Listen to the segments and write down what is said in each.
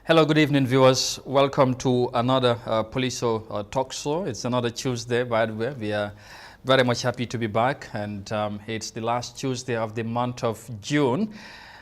Hello, good evening, viewers. Welcome to another Poliso talk show. It's another Tuesday, by the way. We are very much happy to be back, and it's the last Tuesday of the month of June.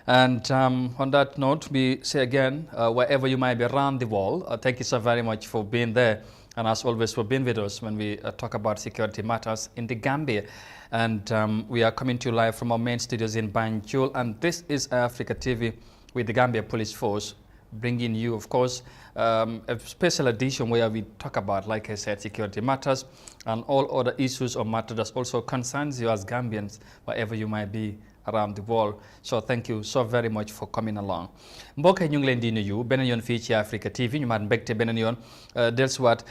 And on that note, we say again, wherever you might be around the world, thank you so very much for being there. And as always, for being with us when we talk about security matters in the Gambia. And we are coming to you live from our main studios in Banjul. And this is Africa TV with the Gambia Police Force, bringing you, of course, a special edition where we talk about, like I said, security matters and all other issues or matters that also concerns you as Gambians, wherever you might be around the world. So thank you so very much for coming along. mbokk yi ñu ngi leen di nuyu beneen yoon fii ci Africa TV ñu maat mbégte beneen yoon dellusiwaat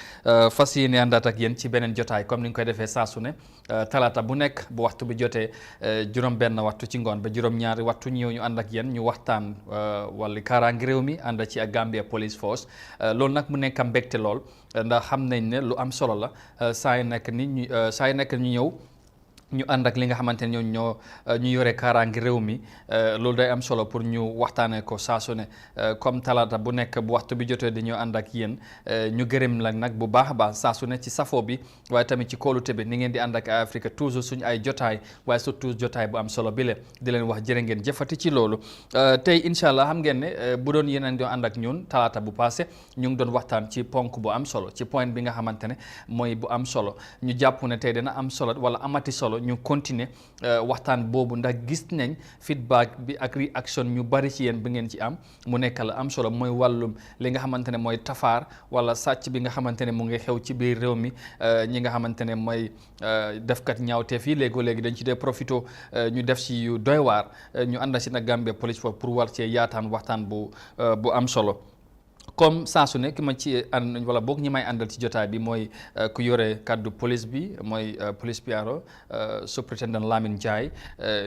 fas yéene àndaat ak yéen ci beneen jotaay comme ni ñu koy defee saa su ne talaata bu nekk bu waxtu bi jotee juróom-benn waxtu ci ngoon ba juróom-ñaari waxtu ñëw ñu ànd ak yéen ñu waxtaan wàllu kaaraange réew mi ànd ci ak Gambia Police Force loolu nag mu nekk mbégte lool ndax xam nañ ne lu am solo la saa yu nekk ni ñu ñëw. ñu ànd ak li nga xamante ne ñu yore kaaraange réew mi loolu day am solo pour ñu waxtaanee ko saa su ne comme talaata bu nekk bu waxtu bi jotee di ñu ànd ak yéen ñu gërëm la nag bu baax a baax saa su ne ci safo bi waaye tamit ci kóolute bi ni ngeen di ànd ak Afrique toujours suñu ay jotaay waaye surtout jotaay bu am solo bi le di leen wax jërë ngeen jëfati ci loolu tey incha allah xam ngeen ne bu doon yéen a ngi doon ànd ak ñun talaata bu passé ñu ngi doon waxtaan ci ponk bu am solo ci point bi nga xamante ne mooy bu am solo ñu jàpp ne tey dina am solo wala amati solo ñu continuer waxtaan boobu ndax gis nañ feedback bi ak réaction ñu bari ci yéen bi ngeen ci am mu nekk la am solo mooy wàllum li nga xamante ne mooy tafaar wala sàcc bi nga xamante ne mu ngi xew ci biir réew mi ñi nga xamante ne mooy defkat ñaawteef yi léegi dañ ci dee profito ñu def si yu doy waar ñu ànd si nag Gambia Police Force pour war cee yaataan waxtaan bu am solo. comme saa su ne ki ma ci ànd wala boog ñi may àndal ci jotaay bi mooy ku yore kaddu police bi mooy police PRO superintendent Lamine Ndiaye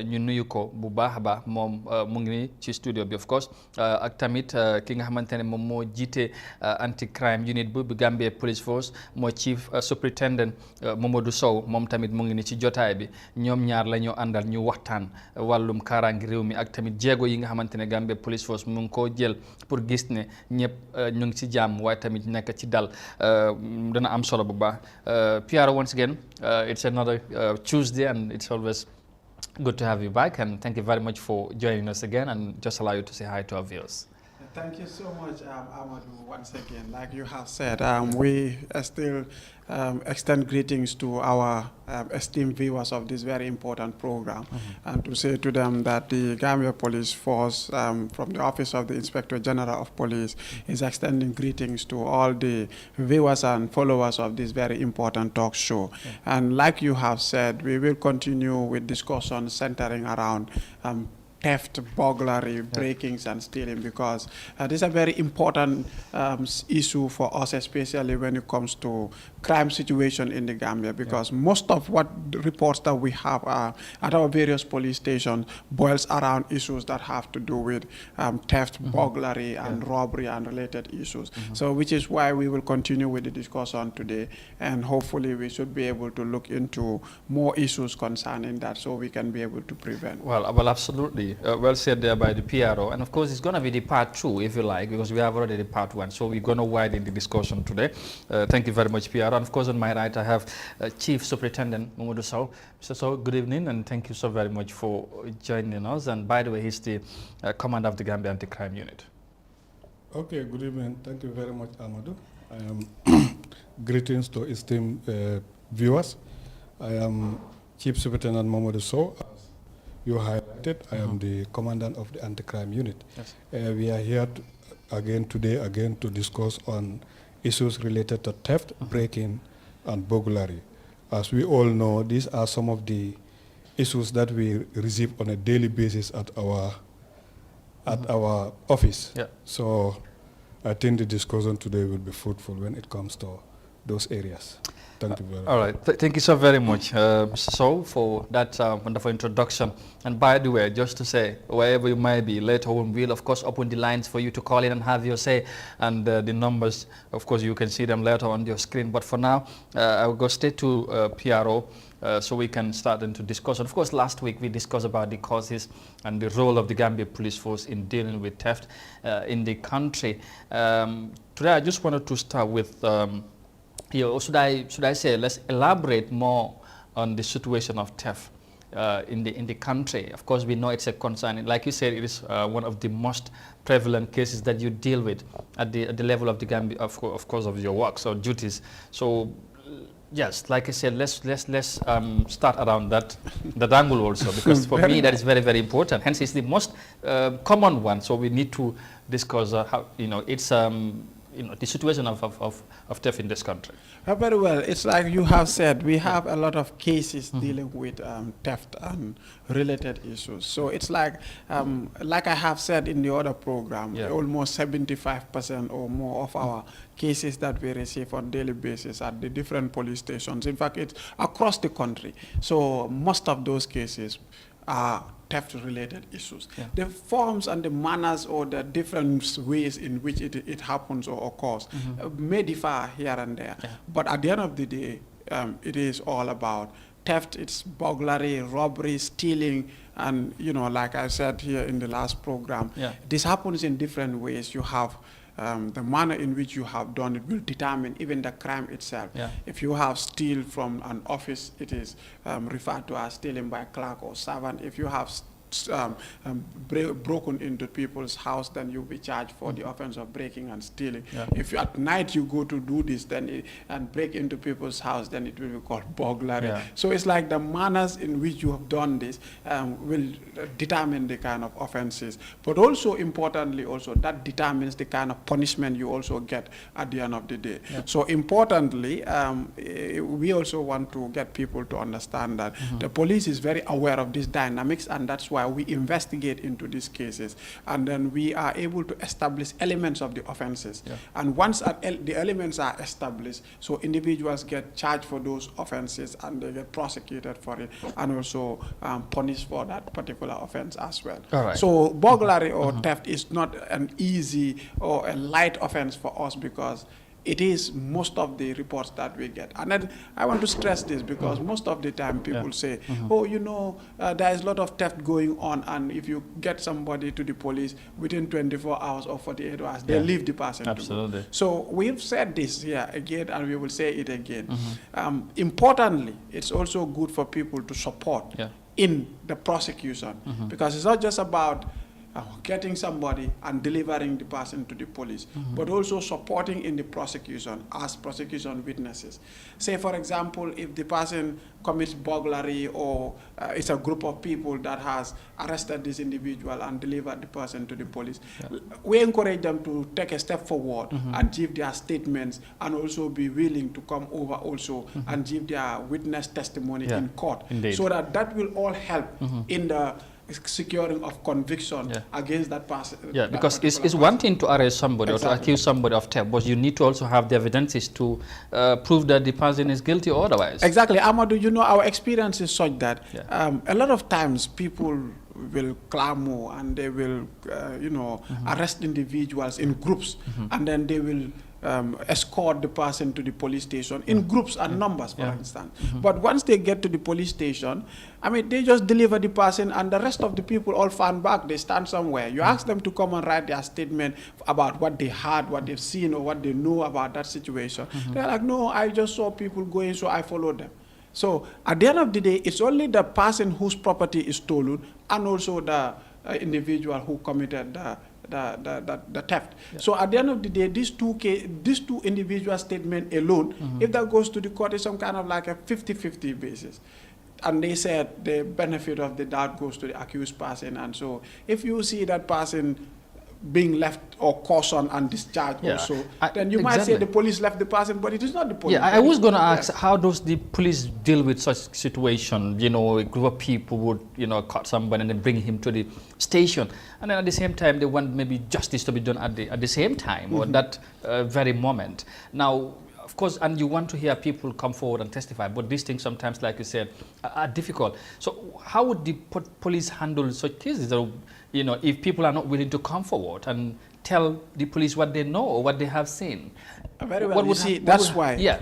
ñu nuyu ko bu baax a baax moom mu ngi nii ci studio bi of course ak tamit ki nga xamante ne moom moo jiite anti crime unit bu Gambia Police Force mooy chief superintendent Mamadou Sow moom tamit mu ngi nii ci jotaay bi ñoom ñaar la ñu àndal ñu waxtaan wàllum kaaraangi réew mi ak tamit jéego yi nga xamante ne Gambia Police Force mu ngi koo jël pour gis ne ñëpp ñu ngi ci jàmm waaye tamit nekk ci dal dana am solo bu baax Pierre, once again it's another Tuesday and it's always good to have you back and thank you very much for joining us again and just allow you to say hi to our viewers. Thank you so much, Amadou, once again. Like you have said, we still extend greetings to our esteemed viewers of this very important program, and to say to them that the Gambia Police Force, from the Office of the Inspector General of Police, is extending greetings to all the viewers and followers of this very important talk show. And like you have said, we will continue with discussions centering around theft, burglary, breakings, and stealing, because this is a very important issue for us, especially when it comes to crime situation in the Gambia, because most of what reports that we have at our various police stations boils around issues that have to do with theft, burglary, and robbery and related issues. So which is why we will continue with the discussion today, and hopefully we should be able to look into more issues concerning that so we can be able to prevent. Well, absolutely. Well said there by the PRO, and of course it's going to be the part 2 if you like, because we have already the part 1, so we're going to widen the discussion today. Thank you very much, PRO. And of course on my right I have Chief Superintendent Mamadou Sow. Mr. Sow, good evening and thank you so very much for joining us, and by the way he's the commander of the Gambia Anti-Crime Unit. Okay, good evening. Thank you very much, Amadou. I am greetings to esteemed viewers. I am Chief Superintendent Mamadou Sow. You highlighted, I am the commandant of the anti-crime unit. Yes. We are here today to discuss on issues related to theft, breaking, and burglary. As we all know, these are some of the issues that we receive on a daily basis at our office. Yeah. So I think the discussion today will be fruitful when it comes to those areas. Thank you very much. All right. Thank you so very much, Mr. Sow, for that wonderful introduction. And by the way, just to say, wherever you might be, later on we'll, of course, open the lines for you to call in and have your say. And the numbers, of course, you can see them later on your screen. But for now, I will go straight to PRO. so we can start into discussion. Of course, last week we discussed about the causes and the role of the Gambia Police Force in dealing with theft in the country. Today, I just wanted to start with, should I say, let's elaborate more on the situation of theft in the country. Of course, we know it's a concern. Like you said, it is one of the most prevalent cases that you deal with at the level of the Gambia, of course, of your work or duties. So, yes, like I said, let's start around that angle also, because for me that is very, very important. Hence, it's the most common one. So we need to discuss how it's the situation of theft in this country. Very well. It's like you have said, we have a lot of cases dealing with theft and related issues. So it's like I have said in the other program, almost 75% or more of our cases that we receive on daily basis at the different police stations. In fact, it's across the country. So most of those cases are theft-related issues. The forms and the manners or the different ways in which it happens or occurs may differ here and there. But at the end of the day, it is all about theft. It's burglary, robbery, stealing, and like I said here in the last program, this happens in different ways. You have the manner in which you have done it will determine even the crime itself. If you have steal from an office, it is referred to as stealing by clerk or servant. If you have broken into people's house, then you'll be charged for the offense of breaking and stealing. If at night you go to do this and break into people's house, then it will be called burglary. So it's like the manners in which you have done this will determine the kind of offenses. But also importantly, also that determines the kind of punishment you also get at the end of the day. So importantly, we also want to get people to understand that the police is very aware of these dynamics, and that's why we investigate into these cases, and then we are able to establish elements of the offenses. And once the elements are established, so individuals get charged for those offenses and they get prosecuted for it, and also punished for that particular offense as well. So burglary or theft is not an easy or a light offense for us, because it is most of the reports that we get. And then I want to stress this, because most of the time people say, oh, there is a lot of theft going on, and if you get somebody to the police within 24 hours or 48 hours, they leave the person. Absolutely. To go. So we've said this here again, and we will say it again. Importantly, it's also good for people to support in the prosecution, because it's not just about getting somebody and delivering the person to the police, but also supporting in the prosecution as prosecution witnesses. Say, for example, if the person commits burglary, or it's a group of people that has arrested this individual and delivered the person to the police, we encourage them to take a step forward and give their statements, and also be willing to come over also and give their witness testimony in court. So that will all help in the securing of conviction against that person. Because it's one thing to arrest somebody or to accuse somebody of theft, but you need to also have the evidences to prove that the person is guilty or otherwise. Exactly. Amadou, our experience is such that a lot of times people will clamor and they will, arrest individuals in groups, and then they will escort the person to the police station in groups and numbers, for instance. But once they get to the police station, they just deliver the person, and the rest of the people all fan back. They stand somewhere. You ask them to come and write their statement about what they heard, what they've seen, or what they know about that situation. They're like, no, I just saw people going, so I followed them. So at the end of the day, it's only the person whose property is stolen, and also the individual who committed the theft. So at the end of the day, these two individual statements alone, if that goes to the court, is some kind of like a 50-50 basis. And they said the benefit of the doubt goes to the accused person. And so if you see that person being left or cautioned and discharged also, then you might say the police left the person, but it is not the police. I was going to ask, how does the police deal with such situation? A group of people would, caught somebody and then bring him to the station, and then at the same time they want maybe justice to be done at the same time or that very moment. Now, of course, and you want to hear people come forward and testify, but these things sometimes, like you said, are difficult. So how would the police handle such cases? If people are not willing to come forward and tell the police what they know or what they have seen? Very well. That's why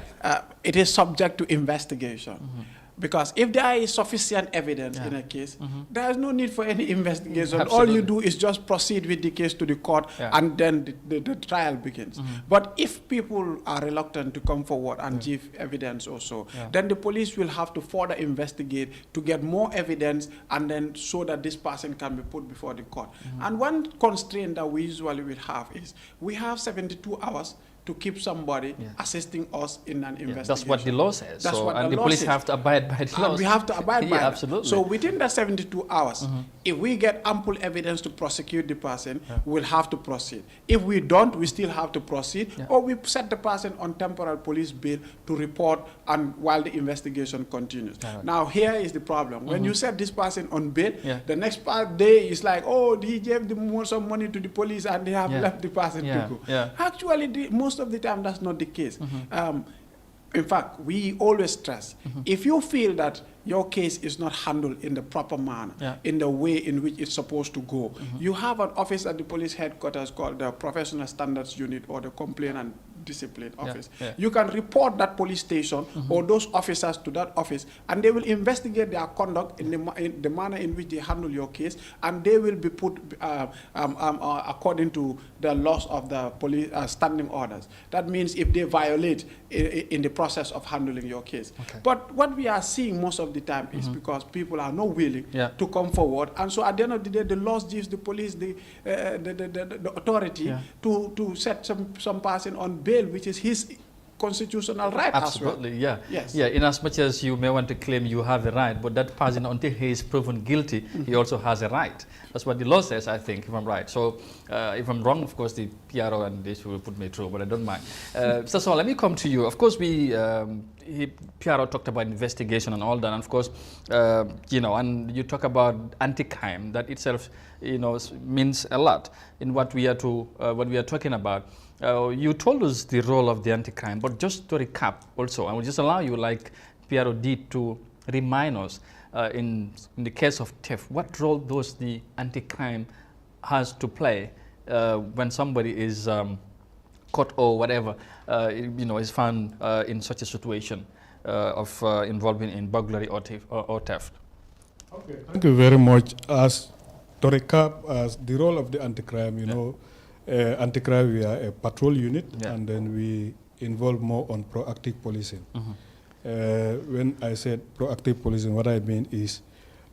it is subject to investigation. Because if there is sufficient evidence in a case, there is no need for any investigation. Absolutely. All you do is just proceed with the case to the court, and then the trial begins. But if people are reluctant to come forward and give evidence also, then the police will have to further investigate to get more evidence, and then so that this person can be put before the court. And one constraint that we usually will have is we have 72 hours to keep somebody assisting us in an investigation. That's what the law says. That's what and the the law police says. have to abide by the law. And we have to abide by it. Absolutely. So within that 72 hours, if we get ample evidence to prosecute the person, we'll have to proceed. If we don't, we still have to proceed, or we set the person on temporary police bail to report and while the investigation continues. Now here is the problem. When you set this person on bail, the next day is like, oh, he gave some money to the police and they have left the person to go. Actually, most of the time that's not the case. In fact, we always stress, if you feel that your case is not handled in the proper manner, in the way in which it's supposed to go, you have an office at the police headquarters called the Professional Standards Unit or the Complaint and Discipline Office. You can report that police station or those officers to that office, and they will investigate their conduct in the manner in which they handle your case, and they will be put according to the laws of the police standing orders. That means if they violate in the process of handling your case. But what we are seeing most of the time is because people are not willing to come forward, and so at the end of the day, the laws gives the police the authority to set some person on bail, which is his constitutional right. Absolutely, as well. Yes. In as much as you may want to claim you have a right, but that person, until he is proven guilty, he also has a right. That's what the law says, I think, if I'm right. So if I'm wrong, of course, the PRO and this will put me through, but I don't mind. So let me come to you. Of course, PRO talked about investigation and all that, and of course, and you talk about anti-crime. That itself, means a lot in what we are talking about. You told us the role of the anti-crime, but just to recap also, I will just allow you, like PRO did, to remind us in the case of theft, what role does the anti-crime has to play when somebody is caught or whatever, is found in such a situation of involvement in burglary or theft. Okay, thank you very much. As to recap, as the role of the anti-crime, anti-crime, we are a patrol unit, and then we involve more on proactive policing. When I said proactive policing, what I mean is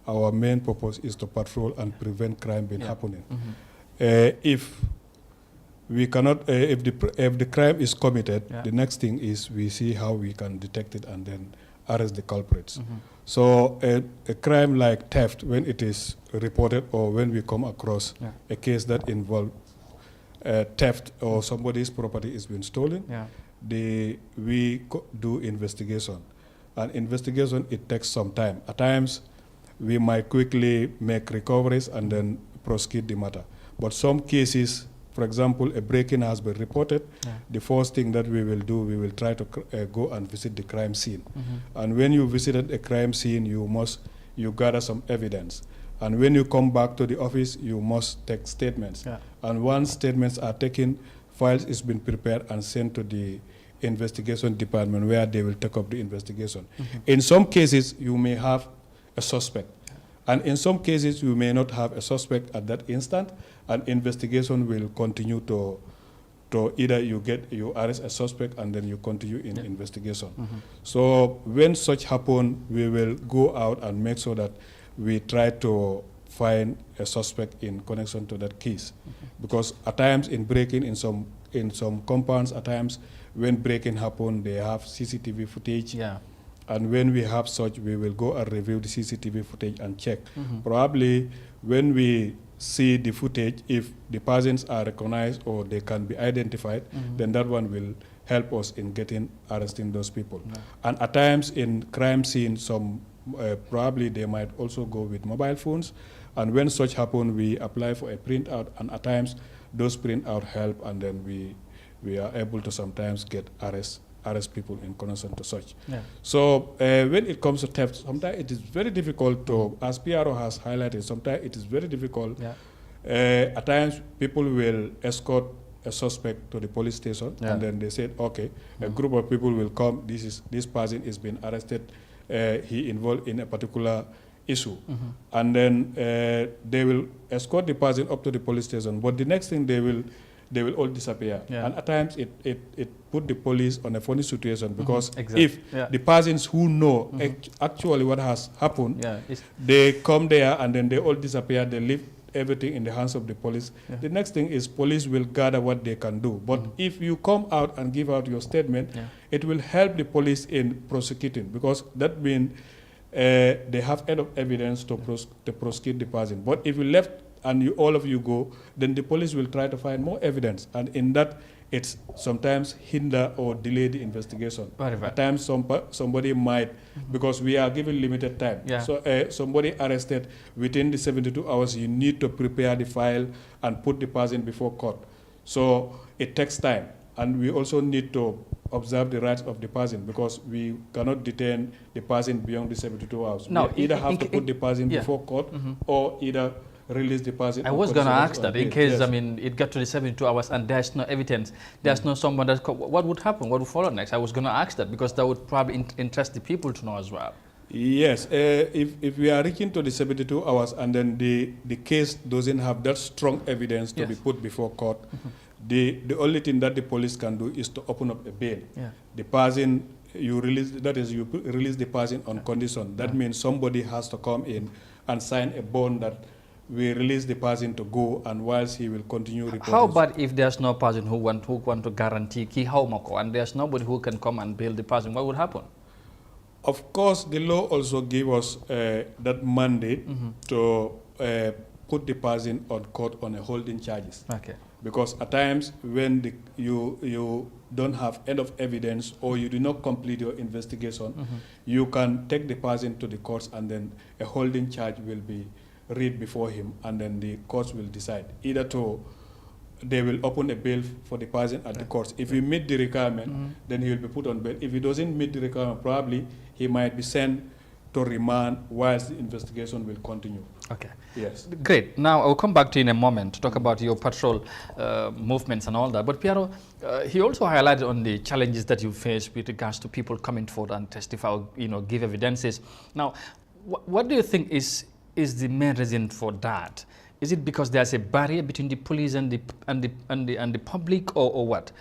our main purpose is to patrol and prevent crime being happening. If we cannot, if the crime is committed, the next thing is we see how we can detect it and then arrest the culprits. So a crime like theft, when it is reported or when we come across a case that involves theft or somebody's property is being stolen, we do investigation. And investigation, it takes some time. At times, we might quickly make recoveries and then prosecute the matter. But some cases, for example, a break-in has been reported, the first thing that we will do, we will try to go and visit the crime scene. And when you visited a crime scene, you gather some evidence. And when you come back to the office, you must take statements. And once statements are taken, files is been prepared and sent to the investigation department where they will take up the investigation. In some cases, you may have a suspect. And in some cases, you may not have a suspect at that instant, and investigation will continue to either you arrest a suspect and then you continue in investigation. So when such happen, we will go out and make sure that we try to find a suspect in connection to that case. Because at times in breaking in some compounds, at times when breaking happen, they have CCTV footage. And when we have such, we will go and review the CCTV footage and check. Probably when we see the footage, if the persons are recognized or they can be identified, then that one will help us in arresting those people. And at times in crime scene, probably they might also go with mobile phones. And when such happen, we apply for a printout, and at times those printout help, and then we are able to sometimes arrest people in connection to such. So when it comes to theft, sometimes it is very difficult to, as PRO has highlighted, sometimes it is very difficult. At times people will escort a suspect to the police station, Yeah. and then they said, okay, a group of people will come. This person is being arrested. He involved in a particular issue, and then they will escort the person up to the police station. But the next thing they will all disappear. Yeah. And at times it put the police on a funny situation, because Exactly. if Yeah. the persons who know actually what has happened, Yeah. they come there and then they all disappear. They leave everything in the hands of the police. Yeah. The next thing is police will gather what they can do. But if you come out and give out your statement, it will help the police in prosecuting, because that means they have enough evidence to prosecute the person. But if you left and all of you go, then the police will try to find more evidence, and in that it's sometimes hinder or delay the investigation. Very well. At times somebody might, because we are given limited time. Yeah. So somebody arrested within the 72 hours, you need to prepare the file and put the person before court. So it takes time, and we also need to observe the rights of the person, because we cannot detain the person beyond the 72 hours. No, we either have to put the person yeah. before court or either release the person. I was going to ask that in case, I mean, it got to the 72 hours and there's no evidence, there's no someone that, what would happen? What would follow next? I was going to ask that, because that would probably interest the people to know as well. Yes, if we are reaching to the 72 hours and then the case doesn't have that strong evidence to be put before court, the only thing that the police can do is to open up a bail. Yeah. The person you release, that is, you release the person on condition. That means somebody has to come in and sign a bond that we release the person to go, and whilst he will continue reporting. How about if there's no person who want to guarantee and there's nobody who can come and bail the person? What would happen? Of course, the law also gave us that mandate to put the person on court on a holding charges. Okay. Because at times when you don't have enough evidence, or you do not complete your investigation, you can take the person to the courts, and then a holding charge will be read before him, and then the courts will decide. Either they will open a bail for the person at the courts. If he meet the requirement, then he will be put on bail. If he doesn't meet the requirement, probably he might be sent to remand whilst the investigation will continue. Okay. Yes. Great. Now, I'll come back to you in a moment to talk about your patrol movements and all that. But Piero, he also highlighted on the challenges that you face with regards to people coming forward and testify, give evidences. Now, what do you think is the main reason for that? Is it because there's a barrier between the police and the public, or what?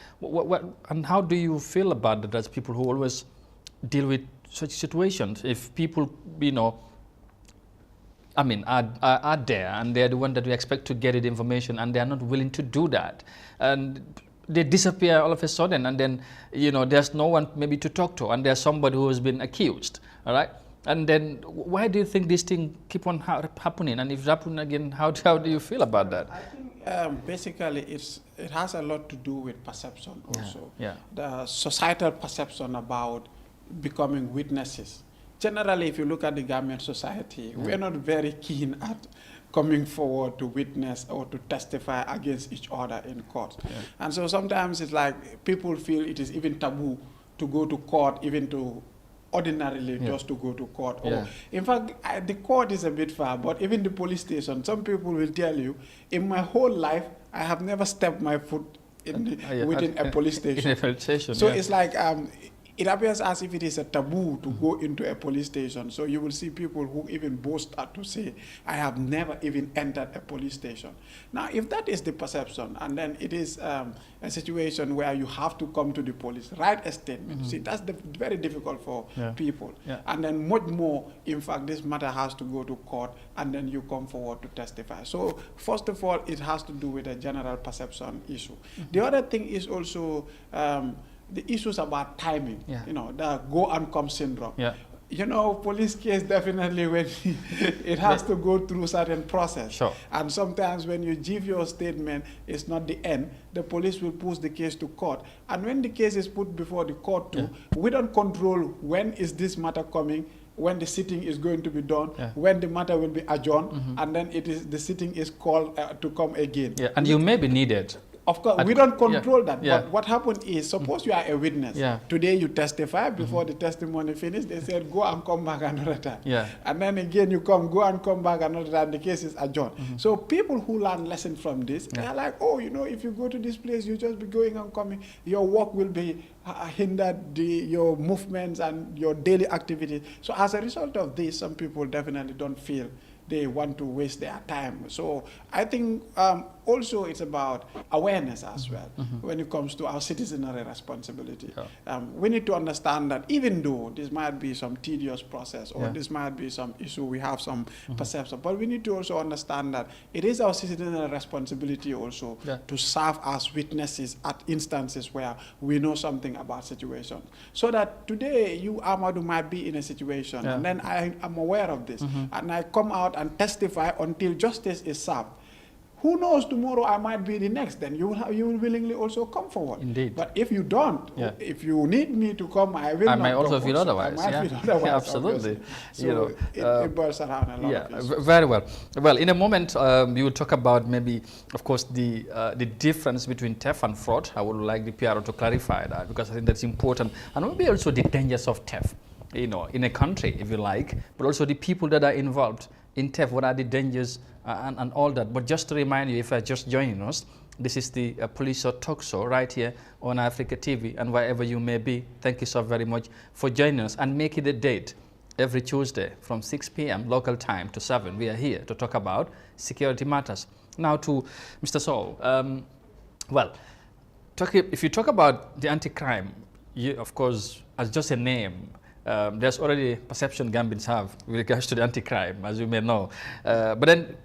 And how do you feel about that as people who always deal with such situations? If people, are there and they're the one that we expect to get the information, and they're not willing to do that, and they disappear all of a sudden, and then there's no one maybe to talk to, and there's somebody who has been accused, all right? And then why do you think these things keep on happening? And if it happens again, how do you feel about that? I think basically it has a lot to do with perception also. Yeah. The societal perception about becoming witnesses. Generally, if you look at the Gambian society, we're not very keen at coming forward to witness or to testify against each other in court. Yeah. And so sometimes it's like people feel it is even taboo to go to court, even to ordinarily just to go to court. Or, in fact, the court is a bit far, but even the police station, some people will tell you, in my whole life, I have never stepped my foot within a police station. In a police station, so it's like, it appears as if it is a taboo to go into a police station. So you will see people who even boast to say, I have never even entered a police station. Now, if that is the perception, and then it is a situation where you have to come to the police, write a statement. See, that's very difficult for people. Yeah. And then much more, in fact, this matter has to go to court, and then you come forward to testify. So first of all, it has to do with a general perception issue. The other thing is also the issues about timing, the go and come syndrome. Yeah. Police case definitely when it has to go through certain process. Sure. And sometimes when you give your statement, it's not the end. The police will push the case to court. And when the case is put before the court too, we don't control when is this matter coming, when the sitting is going to be done, when the matter will be adjourned, and then the sitting is called to come again. Yeah, and you may be needed. Of course, we don't control that. Yeah. But what happened is, suppose you are a witness. Yeah. Today you testify. Before the testimony finished, they said, go and come back another time. Yeah. And then again you go and come back another time. The case is adjourned. So people who learn lesson from this, they are like, oh, if you go to this place, you just be going and coming. Your work will be hindered, your movements and your daily activities. So as a result of this, some people definitely don't feel they want to waste their time. So I think also it's about awareness as well when it comes to our citizenry responsibility. Yeah. We need to understand that even though this might be some tedious process or this might be some issue, we have some perception, but we need to also understand that it is our citizenry responsibility also to serve as witnesses at instances where we know something about situations. So that today you, Amadou, might be in a situation and then I am aware of this and I come out and testify until justice is served. Who knows, tomorrow I might be the next, then you will willingly also come forward. Indeed. But if you don't, if you need me to come, I will not might also feel also. otherwise. I might feel otherwise, absolutely. So it boils around a lot of issues. Very well. Well, in a moment, we will talk about maybe, of course, the difference between theft and fraud. I would like the PRO to clarify that because I think that's important. And maybe also the dangers of theft, in a country, if you like, but also the people that are involved in theft, what are the dangers and all that. But just to remind you, if you're just joining us, this is the Poliso talk show right here on Africa TV, and wherever you may be, thank you so very much for joining us, and make it a date every Tuesday from 6 p.m. local time to 7. We are here to talk about security matters. Now to Mr. Sow. Well, if you talk about the anti-crime, of course, as just a name, there's already perception Gambians have with regards to the anti-crime, as you may know. But then,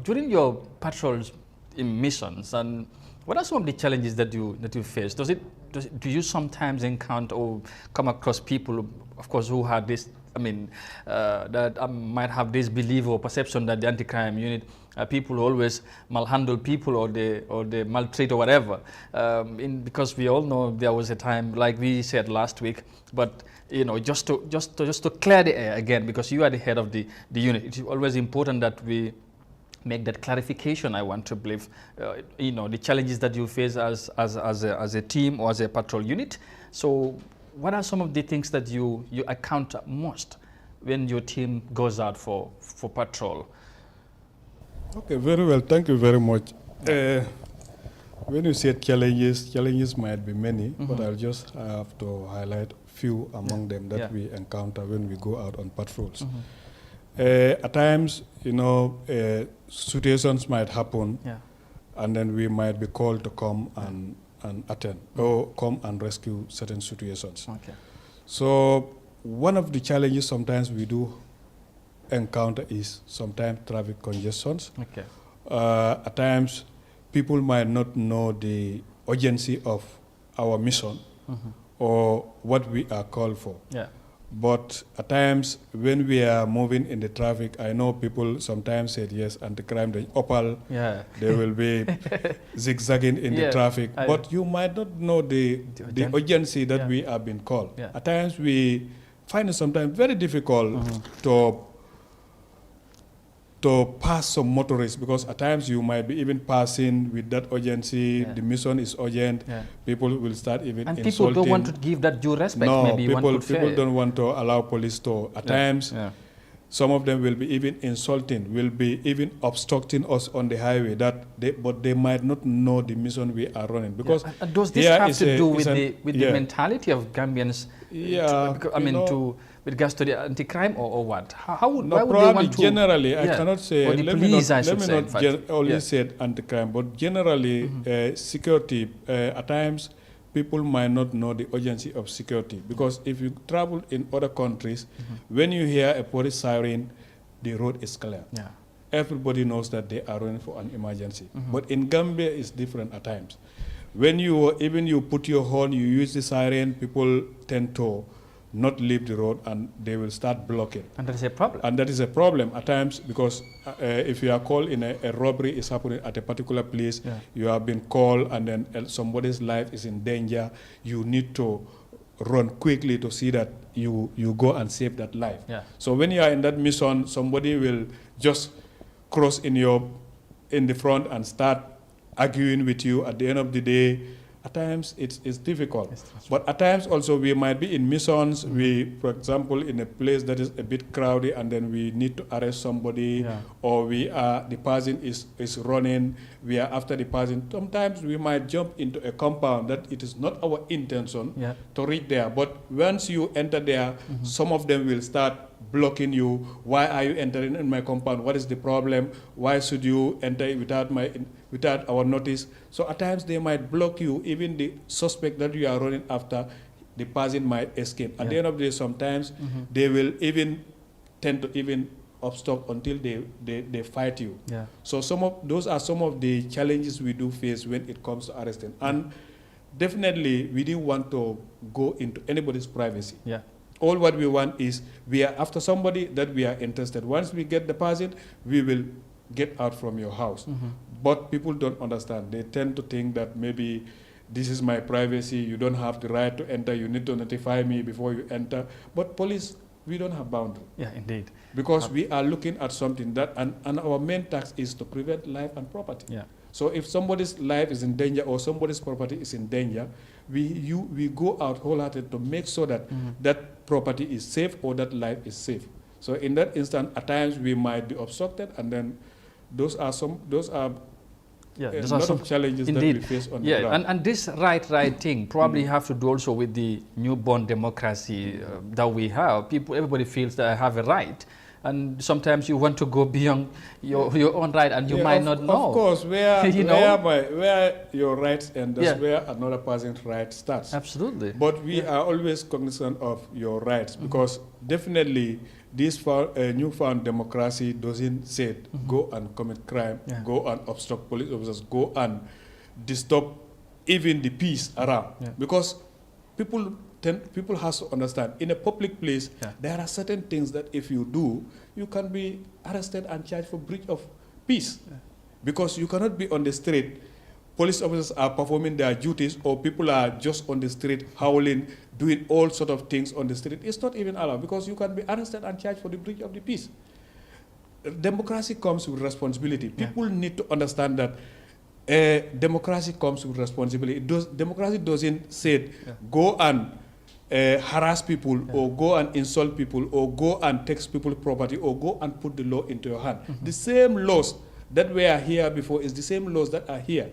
during your patrols in missions, and what are some of the challenges that you face? Do you sometimes encounter or come across people, of course, who had this, that might have this belief or perception that the anti-crime unit, people always malhandle people or they maltreat or whatever. Because we all know there was a time, like we said last week, but just to clear the air again, because you are the head of the unit, it's always important that we make that clarification. I want to believe, the challenges that you face as a team or as a patrol unit. So what are some of the things that you encounter most when your team goes out for patrol? Okay, very well. Thank you very much. When you said challenges might be many, but I'll just have to highlight few among them that we encounter when we go out on patrols. At times, situations might happen, and then we might be called to come and attend or come and rescue certain situations. Okay. So one of the challenges sometimes we do encounter is sometimes traffic congestions. Okay. At times, people might not know the urgency of our mission or what we are called for. Yeah. But at times, when we are moving in the traffic, I know people sometimes said, yes, anti-crime, the opal, they will be zigzagging in the traffic. But you might not know the urgency that we are being called. Yeah. At times, we find it sometimes very difficult to pass some motorists, because at times you might be even passing with that urgency, the mission is urgent, people will start even and insulting. People don't want to give that due respect. No, maybe people don't want to allow police to, at times, some of them will be even insulting, will be even obstructing us on the highway, but they might not know the mission we are running. Because and does this have to do with the mentality of Gambians? With regards to the anti-crime or what? Why would they want to? Generally, I cannot say. Or the police, let me not only say anti-crime, but generally security. At times, people might not know the urgency of security, because if you travel in other countries, when you hear a police siren, the road is clear. Yeah. Everybody knows that they are running for an emergency. But in Gambia, it's different at times. When you put your horn, you use the siren, people tend to not leave the road and they will start blocking. And that is a problem. And that is a problem at times, because if you are called in a robbery is happening at a particular place, you have been called and then somebody's life is in danger, you need to run quickly to see that you go and save that life. Yeah. So when you are in that mission, somebody will just cross in the front and start arguing with you. At the end of the day, at times it's difficult. But at times also we might be in missions. We, for example, in a place that is a bit crowded, and then we need to arrest somebody, or the person is running. We are after the person. Sometimes we might jump into a compound that it is not our intention to reach there. But once you enter there, some of them will start blocking you. Why are you entering in my compound? What is the problem? Why should you enter without our notice? So at times they might block you. Even the suspect that you are running after, the person might escape. At the end of the day, sometimes they will even tend to even obstruct until they fight you. So those are some of the challenges we do face when it comes to arresting. And definitely we didn't want to go into anybody's privacy. All what we want is, we are after somebody that we are interested. Once we get the person, we will get out from your house. But people don't understand. They tend to think that maybe this is my privacy, you don't have the right to enter, you need to notify me before you enter. But police, we don't have boundary. Indeed. Because we are looking at something that, and our main task is to prevent life and property. So if somebody's life is in danger or somebody's property is in danger, we go out wholehearted to make sure that that property is safe or that life is safe. So in that instant, at times we might be obstructed, and then those are a lot of challenges that we face on the ground. And this right thing probably have to do also with the newborn democracy that we have. Everybody feels that I have a right. And sometimes you want to go beyond your own right, and you might not know. Of course, where your rights end, that's where another person's right starts. Absolutely. But we are always cognizant of your rights, because definitely this newfound democracy doesn't say go and commit crime, go and obstruct police officers, go and disturb even the peace around. Because people have to understand, in a public place, there are certain things that if you do, you can be arrested and charged for breach of peace. Because you cannot be on the street, police officers are performing their duties, or people are just on the street howling, doing all sort of things on the street. It's not even allowed, because you can be arrested and charged for the breach of the peace. Democracy comes with responsibility. People need to understand that democracy comes with responsibility. Democracy doesn't say go and harass people, or go and insult people, or go and take people's property, or go and put the law into your hand. The same laws that were here before is the same laws that are here.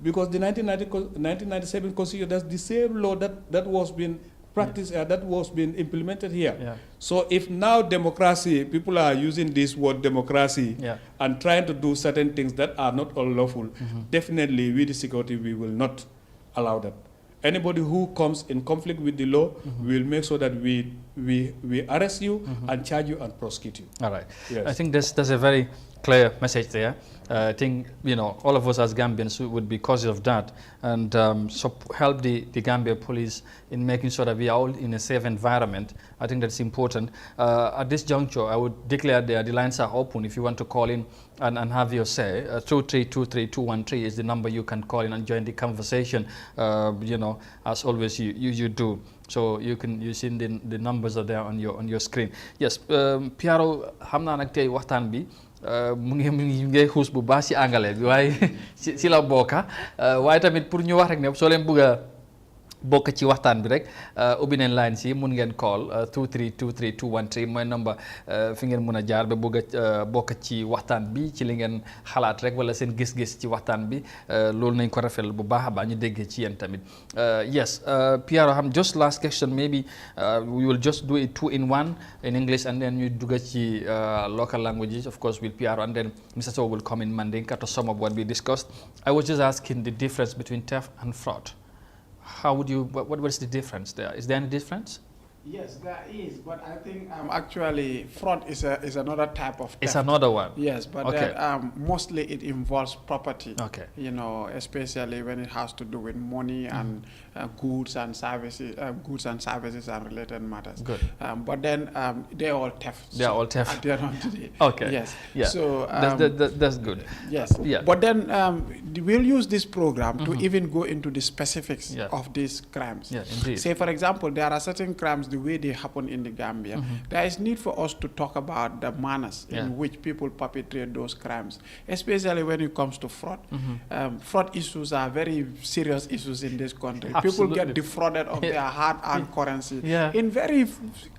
Because the 1997 Constitution, that's the same law that was being practiced, that was being implemented here. So if now democracy, people are using this word democracy and trying to do certain things that are not all lawful, definitely we, the security, we will not allow that. Anybody who comes in conflict with the law, we will make sure that we arrest you and charge you and prosecute you. All right. Yes. I think there's a very clear message there. I think, all of us as Gambians would be cautious of that, and so help the Gambia police in making sure that we are all in a safe environment. I think that's important. At this juncture, I would declare the lines are open if you want to call in and have your say. 2323213 is the number you can call in and join the conversation. As always you do. So you see the numbers are there on your screen. Yes, Piaro, xam naa nag tey waxtaan bi mu ngi xuus bu baax ci anglais bi waaye ci la bokka waaye tamit pour ñu wax rek ne soo leen bëgg a bokk ci waxtaan bi rek ubbi neen line si mun ngeen call 2323213 mooy number fi ngeen mun a jaar ba bëgg a bokk ci waxtaan bi ci li ngeen xalaat rek wala seen gis-gis ci waxtaan bi loolu nañ ko rafetlu bu baax a baax ñu déggee ci yéen tamit. Yes, Piero, just last question, maybe we will just do it 2 in 1 in English, and then you dugga ci local languages, of course, with Piero, and then Mr. So will come in Mandinka to sum up what we discussed. I was just asking the difference between theft and fraud. How would you, what is the difference there? Is there any difference? Yes, there is, but I think actually fraud is another type of theft. It's another one. Yes, but then, mostly it involves property. Okay. Especially when it has to do with money and goods and services, and related matters. Good. But then they're all theft. They're all theft. At the end of the day. Okay. Yes. Yeah. So that's good. Yes. Yeah. But then we'll use this program to even go into the specifics of these crimes. Yeah, indeed. Say, for example, there are certain crimes the way they happen in the Gambia, there is need for us to talk about the manners in which people perpetrate those crimes, especially when it comes to fraud. Fraud issues are very serious issues in this country. Absolutely. People get defrauded of their hard-earned currency Yeah. in very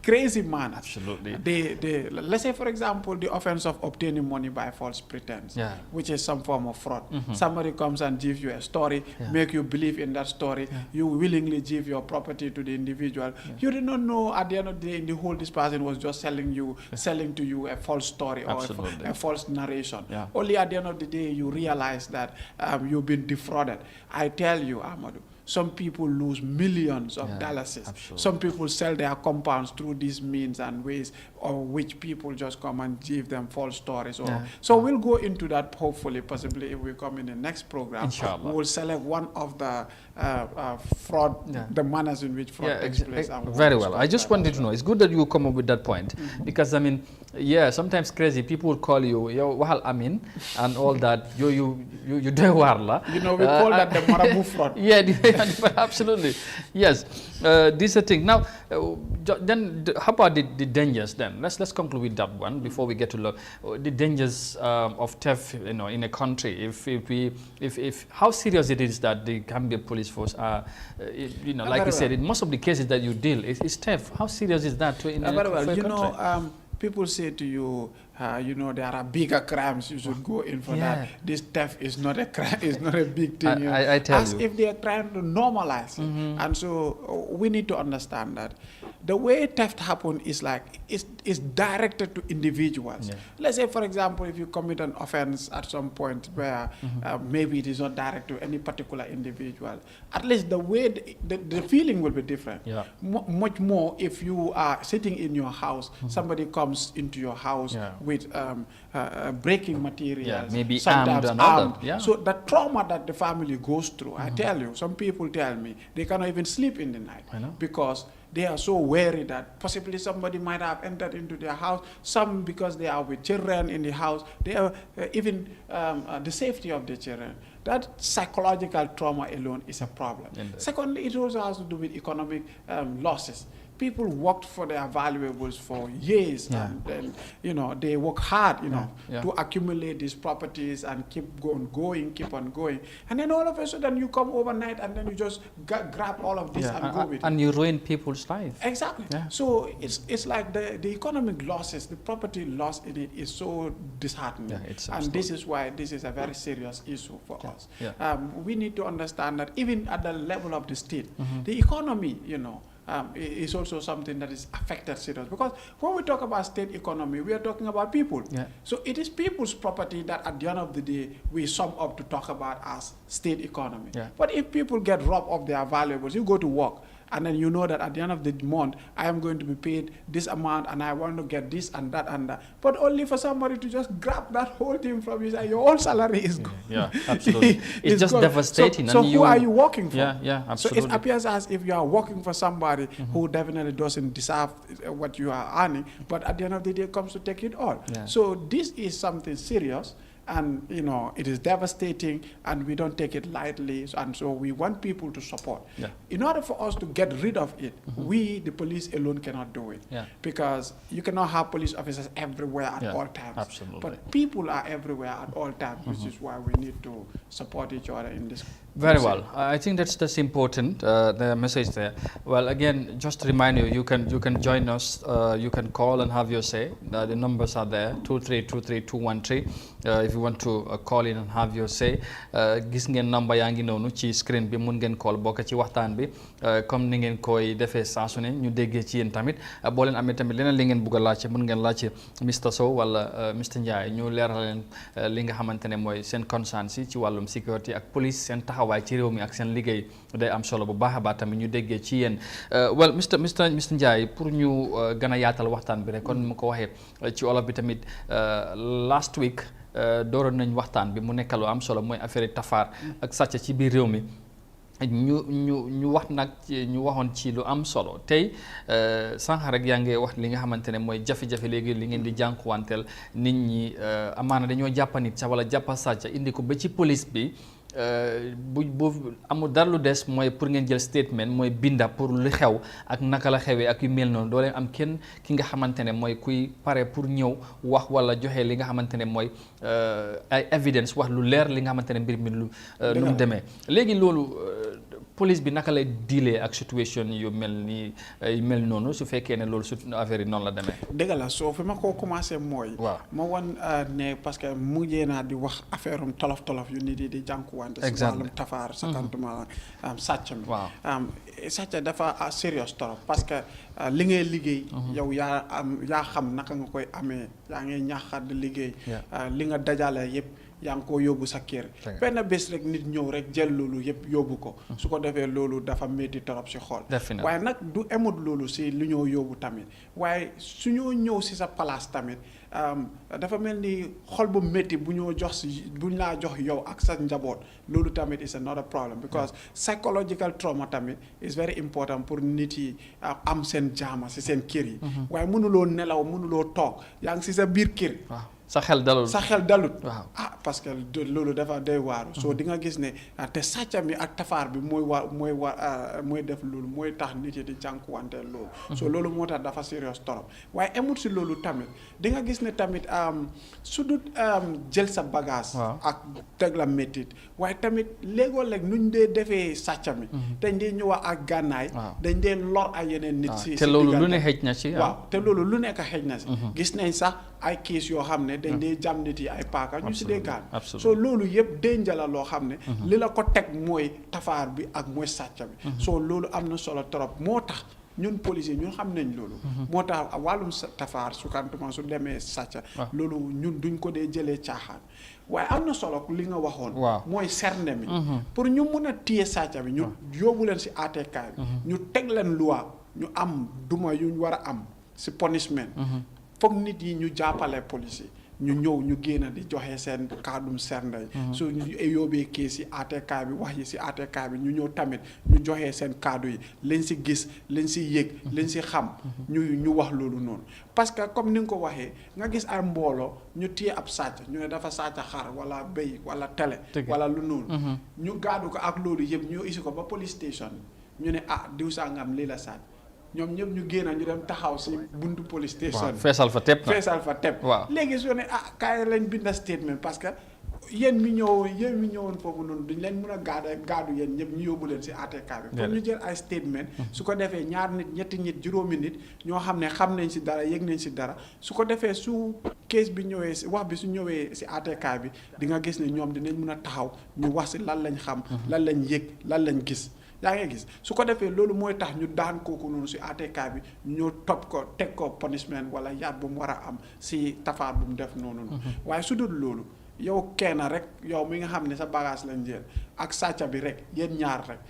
crazy manners. Absolutely. Let's say, for example, the offense of obtaining money by false pretense, which is some form of fraud. Somebody comes and gives you a story, make you believe in that story, you willingly give your property to the individual. You do not know at the end of the day, in the whole, this person was just selling to you a false story or a false narration. Only at the end of the day, you realize that you've been defrauded. I tell you, Amadou, some people lose millions of dollars. Some people sell their compounds through these means and ways, or which people just come and give them false stories. So we'll go into that, hopefully, possibly, if we come in the next program. Inshallah. We'll select one of the fraud, the manners in which fraud takes place. Very well. I just wanted to know, it's good that you come up with that point, because, I mean, sometimes crazy people will call you, yo, wahal amin, and all that, you do warla. You know, we call that the marabu fraud. Absolutely. Yes. This is a thing. Now, then, how about the dangers then? Let's conclude with that one before we get to the dangers of theft, in a country. If how serious it is that the Gambia police force are, like you said, in most of the cases that you deal is theft. How serious is that in a country? People say to you, there are bigger crimes, you should go in for that. This theft is not a crime, it's not a big thing. I tell As if they are trying to normalize it. And so we need to understand that the way theft happens is like, it's directed to individuals. Let's say, for example, if you commit an offense at some point where maybe it is not direct to any particular individual, at least the way, the feeling will be different. Much more if you are sitting in your house, somebody comes into your house with breaking materials, maybe sometimes armed. So the trauma that the family goes through, I tell you, some people tell me they cannot even sleep in the night because they are so wary that possibly somebody might have entered into their house. Some because they are with children in the house, they are even the safety of the children. That psychological trauma alone is a problem. Secondly, it also has to do with economic losses. People worked for their valuables for years, and then, they work hard, to accumulate these properties and keep on going. And then all of a sudden you come overnight and then you just grab all of this and go with it. And you ruin people's lives. Exactly. So it's like the economic losses, the property loss in it is so disheartening. And this is why this is a very serious issue for us. We need to understand that even at the level of the state, the economy, is also something that is affected seriously. Because when we talk about state economy, we are talking about people. So it is people's property that at the end of the day, we sum up to talk about as state economy. But if people get robbed of their valuables, you go to work, and then you know that at the end of the month, I am going to be paid this amount, and I want to get this and that and that. But only for somebody to just grab that whole thing from you, say your own salary is gone. Absolutely. It's just gone. devastating. So who are you working for? Absolutely. So it appears as if you are working for somebody who definitely doesn't deserve what you are earning, but at the end of the day comes to take it all. So this is something serious. And it is devastating, and we don't take it lightly, and so we want people to support. In order for us to get rid of it, we, the police alone, cannot do it. Because you cannot have police officers everywhere at all times. But people are everywhere at all times, which is why we need to support each other in this. Very well. I think that's important, the message there. Well, again, just to remind you, you can join us. You can call and have your say. The numbers are there, 2323213. If you want to call in and have your say, gis ngeen number yaa ngi noonu ci screen bi mun ngeen call bokk ci waxtaan bi comme ni ngeen koy defee saa su ne ñu déggee ci yéen tamit boo leen amee tamit leneen li ngeen bugg a laajte mun ngeen laajte Mr Sow wala Mr Ndiaye ñu leeral leen li nga xamante ne mooy seen concern si ci wàllum sécurité ak police seen taxawaay ci réew mi ak seen liggéey day am solo bu baax a baax tamit ñu déggee ci yéen well Mr Ndiaye pour ñu gën a yaatal waxtaan bi rek kon mu ko waxee ci olof bi tamit last week dooroon nañ waxtaan bi mu nekk lu am solo mooy affaire tafaar ak sàcc ci biir réew mi ñu wax nag ñu waxoon ci lu am solo tey sànq rek yaa ngi wax li nga xamante ne mooy jafe-jafe léegi li ngeen di jànkuwanteel nit ñi amaana dañoo jàppa nit sax wala jàppa sàcc indi ko ba ci police bi bu amul dara lu des mooy pour ngeen jël statement mooy binda pour lu xew ak naka la xewee ak yu mel noonu doo leen am kenn ki nga xamante ne mooy kuy pare pour ñëw wax wala joxe li nga xamante ne mooy ay evidence wax lu leer li nga xamante ne mbir mi lu mu demee léegi loolu police bi naka lay dealee ak situation yu mel noonu su fekkee ne loolu su affaire yi noonu la demee. dëgg la soo fi ma ko commencé mooy. waaw ma wan ne parce que mujjee naa di wax affaire tolof yu nit yi di jànkuwante. si wàllum tafaar sakantuma sàcc mi. waaw sàcc dafa serious trop parce que li ngay liggéey. yow yaa xam naka nga koy amee yaa ngi ñaaxaat di liggéey. li nga dajale yëpp. yaa ngi ko yóbbu sa kër benn bés rek nit ñëw rek jël loolu yëpp yóbbu ko su ko defee loolu dafa métti torop si xol waaye nag du emut loolu si lu ñoo yóbbu tamit waaye su ñoo ñëw si sa place tamit dafa mel ni xol bu métti bu ñoo jox si buñ laa jox yow ak sa njaboot loolu tamit is another problem because psychological trauma tamit is very important pour nit yi am seen jaama si seen kër yi waaye mënuloo nelaw mënuloo toog yaa ngi si sa biir kër sa xel dalut waaw parce que loolu dafa doy waaru soo di nga gis ne te sàcca mi ak tafaar bi mooy def loolu mooy tax nit yi di jànkuwante loolu so loolu moo tax dafa serious torop waaye emut si loolu tamit di nga gis ne tamit su dut jël sa bagage ak teg la méttit waaye tamit léegoo-léeg nuñ dee defee sàcca mi dañ dee ñëwaat ak gànnaay dañ dee lor ay yeneen nit si te loolu lu ne xëj na si waaw te loolu lu nekk xëj na si gis nañ sax ay kiis yoo xam ne dañ dee jam nit yi ay paaka ñu si dee gaan soo loolu yëpp danger la loo xam ne li la ko teg mooy tafaar bi ak mooy sàcca bi soo loolu am na solo trop moo tax ñun policier ñun xam nañ loolu moo tax wàllum tafaar sukantuma su demee sàcca loolu ñun duñ ko dee jëlee caaxaan waaye am na solo li nga waxoon mooy serne mi pour ñu mun a téye sàcca bi ñu yóbbu leen si àttekaay bi ñu teg leen loi ñu am duma yuñ war a am si punishment foog nit yi ñu jàppale police yi ñu ñëw ñu génn di joxe seen kàddum sernday su ñu yóbbee kii si àttekaay bi wax yi si àttekaay bi ñu ñëw tamit ñu joxe seen kàddu yi lañ si gis lañ si yëg lañ si xam ñu wax loolu noonu parce que comme ni nga ko waxee nga gis ay mbooloo ñu téye ab sàcc ñu ne dafa sàcc xar wala béy wala télé wala lu noonu ñu gaadu ko ak loolu yëpp ñu isi ko ba police station ñu ne diw sangam lii la sàcc ñoom ñëpp ñu génn ñu dem taxaw si buntu police station feesal fa tepp waaw léegi soo ne kaay lañ binda statement parce que yéen mi ñëwoon foofu noonu duñ leen mën a gaadu yéen ñëpp ñu yóbbu leen si ATK bi pour ñu jël ay statement su ko defee ñaar nit ñetti nit juróomi nit ñoo xam ne xam nañ si dara yëg nañ si dara su ko defee su case bi ñëwee si wax bi su ñëwee si ATK bi di nga gis ne ñoom dinañ mën a taxaw ñu wax si lan lañ xam lan lañ yëg lan lañ gis yaa ngi gis su ko defee loolu mooy tax ñu daan kooku noonu si ATK bi ñu topp ko teg ko punishment wala yaat bu mu war a am si tafaar bu mu def noonu waaye su dul loolu yow kenn rek yow mi nga xam ne sa bagage lañ jël ak sàcca bi rek yéen ñaar rek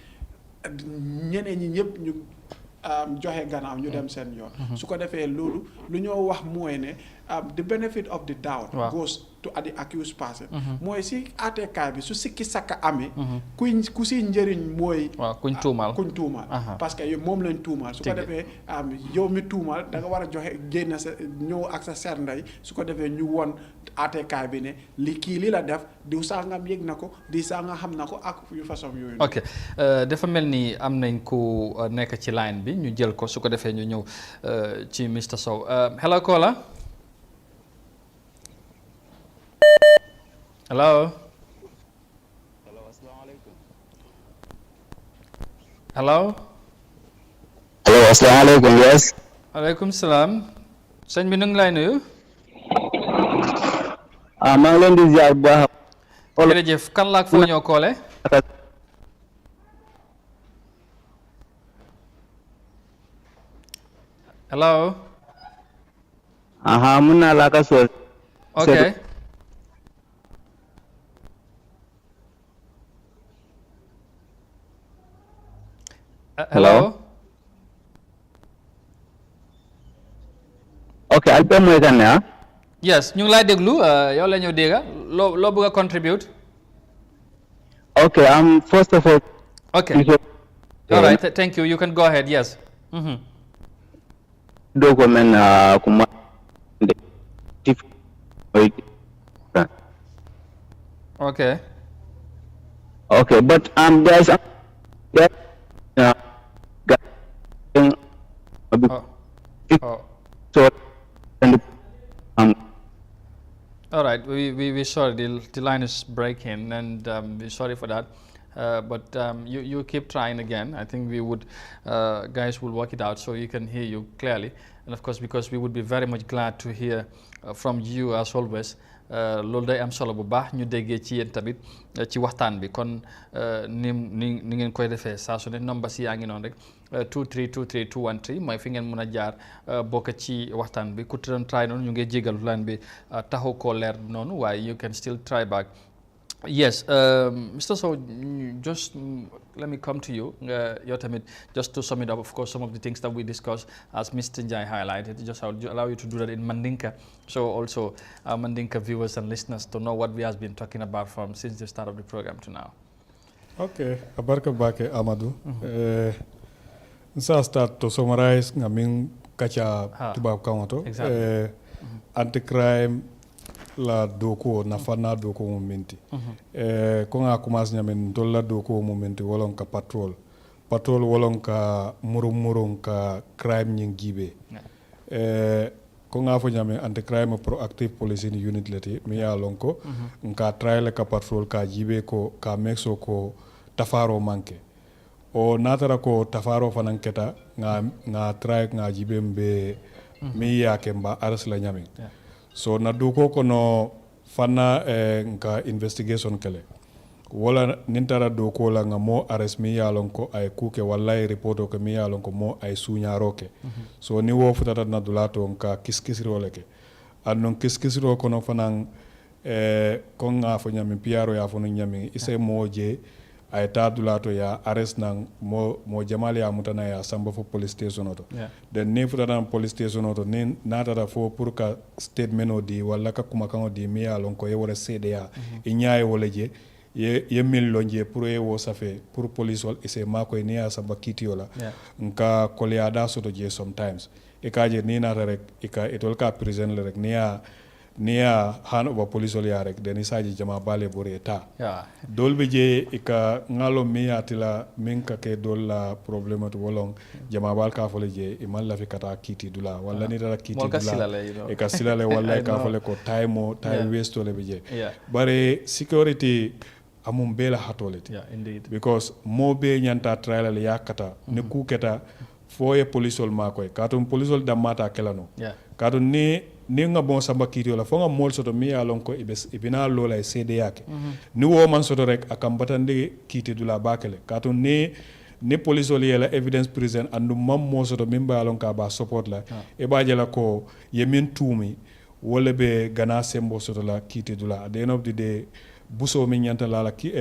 ñeneen ñi ñëpp ñu joxe gannaaw ñu dem seen yoon su ko defee loolu lu ñoo wax mooy ne the benefit of the doubt goes to the accused person mooy si àttekaay bi su sikki sakka amee ku si njëriñ mooy kuñ tuumal parce que moom lañ tuumal su ko defee yow mi tuumal da nga war a joxe génn sa ñëw ak sa sernday su ko defee ñu won àttekaay bi ne kii li la def diw sangam yëg na ko di sangam xam na ko ak yu façon yooyu ok dafa mel ni am nañ ku nekk ci line bi ñu jël ko su ko defee ñu ñëw ci Mr Sow hello caller. Hello. Hello. Hello, assalamualaikum. Yes. Waalaikum salam. Sëñ bi nu ngi lay nuyu. maa ngi leen di ziar bu baax. jërëjëf kan la ak foo ñoo koole. Hello. Mun naa laa ka sool. Okay. Hello. Okay, alpe mooy kan ne Yes, ñu ngi lay déglu yow la ñu dégga loo bëgg a contribute. Okay, first of all. Okay. All right, thank you. You can go ahead. Yes. Doko men kuma Okay. Okay, but there uh, Oh, oh. so and All right, we sorry, the line is breaking, and we're sorry for that. But you keep trying again. I think we would, guys will work it out so you can hear you clearly. And of course, because we would be very much glad to hear from you as always. Loolu day am solo bu baax ñu déggee ci yéen tamit ci waxtaan bi kon ni ngeen koy defee saa su ne number si yaa ngi noonu rek 2323 213 mooy fi ngeen mën a jaar bokk ci waxtaan bi ku doon try noonu ñu ngi jégalu line bi taxaw koo leer noonu waaye you can still try back. Yes, Mr. So, just let me come to you, Yotamit, just to sum it up, of course, some of the things that we discussed, as Mr. Njai highlighted, just allow you to do that in Mandinka, so also Mandinka viewers and listeners to know what we have been talking about from since the start of the program to now. Okay, abarka bake Amadou. Nsa start to summarize ngamin kacha tubab kamoto. Exactly. Anti-crime la doko na fana doko momenti ko nga commence nyamen dolla doko momenti wolon ka patrol wolon ka murum ka crime nying gibe ko nga fo nyamen anti crime proactive policing unit leti mi ya lonko nka trial ka patrol ka gibe ko ka mexo ko tafaro manke o natara ko tafaro fananketa nga try nga gibe mbe mi ya kemba aras la nyamen so na duko kono fana nka investigation kele wala nintara duko la nga mo arrest mi yalon ko ay kuke wallahi reporto ko mi yalon ko mo ay suñaro ke so ni wo futata na dulato nka kiskisiro leke andon kiskisiro kono fanan ko nga fo nyami piaro ya fo nyami ise moje ay ta dulato ya arrest nang mo jamal ya mutana ya samba fo police station oto den ni futata police station oto ni natata fo pour ka statement o di wala ka kuma kan o di mi ya lon ko ye wala cda inyaay wala je ye mil lonje pour e wo safe pour police wal ise mako ni ya samba kitiola nka koleada soto je sometimes e kaje ni nata rek ika etol ka prison le rek ni ya han oba police wal ya rek den isaji jama bale boreta dolbe je ika ngalo mi atila minka ke dolla problème to wolong jama bal ka fole je e man la fi kata kiti dula wala ni dara kiti dula e ka silale wala ka fole ko time waste le je bare security amum bela hatolete Indeed, because mo be nyanta trial le yakata ne ku keta foye police wal makoy katum police wal damata kelano katum ni nga bon samba kiti wala fo nga mol soto mi alon ko ibina lola e cd yake ni wo man soto rek akam batande kiti dula bakele katum ni police wal yela evidence present andu mam mo soto mimba alon ka ba support la e ba jela ko yemin tumi wala be gana sembo soto la kiti dula at the end of the day buso mi nyanta lala ki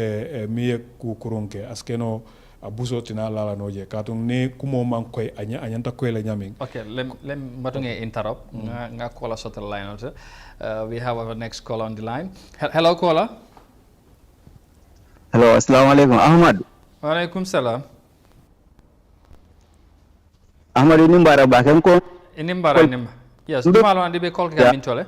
mi ku kuronke askeno a buso tina lala noje katung ne kumo man koy anyanta koy la nyaming. Okay, let me interrupt nga caller sort of line also. We have our next caller on the line. Hello caller. hello assalamu alaikum Ahmad. Wa alaikum salam. Ahmad nimbara bakem ko Inimbara. Yes, dumalo andi be call ka mintole.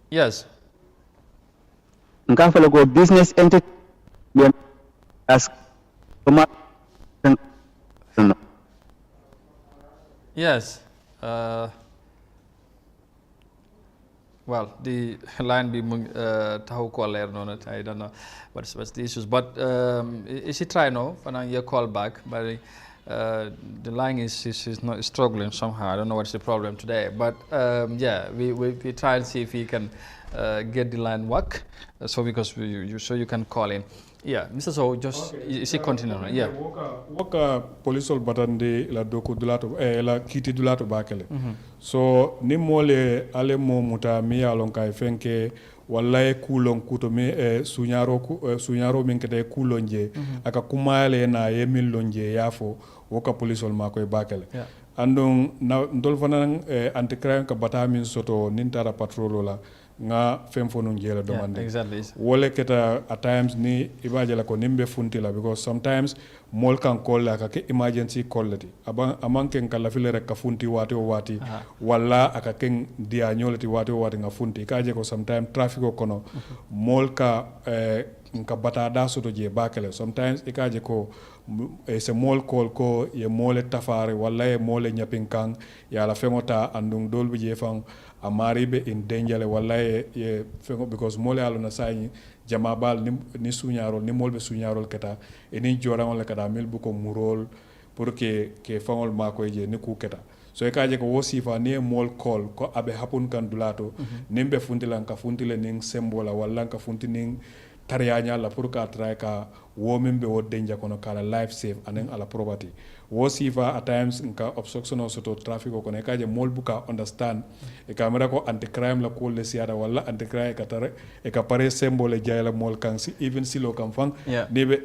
Yes. nka fele ko business entity as Yes. Well, the line be tahu call there no, I don't know what's the issues, but is he try now? When you call back, but the line is not struggling somehow. I don't know what's the problem today, but yeah, we try and see if we can get the line work, so because you can call in. Yeah, Mr. So just is he continuing? Yeah. Woka polisol batande la doku dulato la kiti dulato bakele. So ni mole ale mo muta mi alon kai fenke wallahi kulon kuto mi sunyaro min kete kulonje aka kumale na yemil lonje yafo woka polisol makoy bakele. Andon ndol fanan anti crime ka bata min soto nintara patrolo la nga fem fo nun jela domande exactly wole keta at times ni ibaje la ko nimbe funti la because sometimes mol kan call la ka ke emergency call lati aman ken kala file rek ka funti wati o wati wala aka ken dia nyolati wati o wati nga funti kaje ko sometimes traffic ko kono mol ka nka batada soto je bakele sometimes ikaje ko se mol call ko ye mole tafare wala ye mole nyapin kan ya la fengota andung dolbi je fang amari be in danger wala ye fengo because mole alo na sai jama bal ni suñarol ni molbe suñarol keta eni jorangol keta mil bu ko murol pour que fangol mako je ni ku keta so e kaje ko wosifa ni mol call ko abe hapun kan dulato nimbe funtilan ka funtile ning sembola wala ka funtining tarianya la pour ka try ka women be wo danger kono kala life save anen ala property wo sifa at times nka obstruction of soto traffic ko ne kaje mol buka understand e camera ko anti crime la ko le siara wala anti crime ka tare e ka pare symbole jayla mol kan si even silo kan fang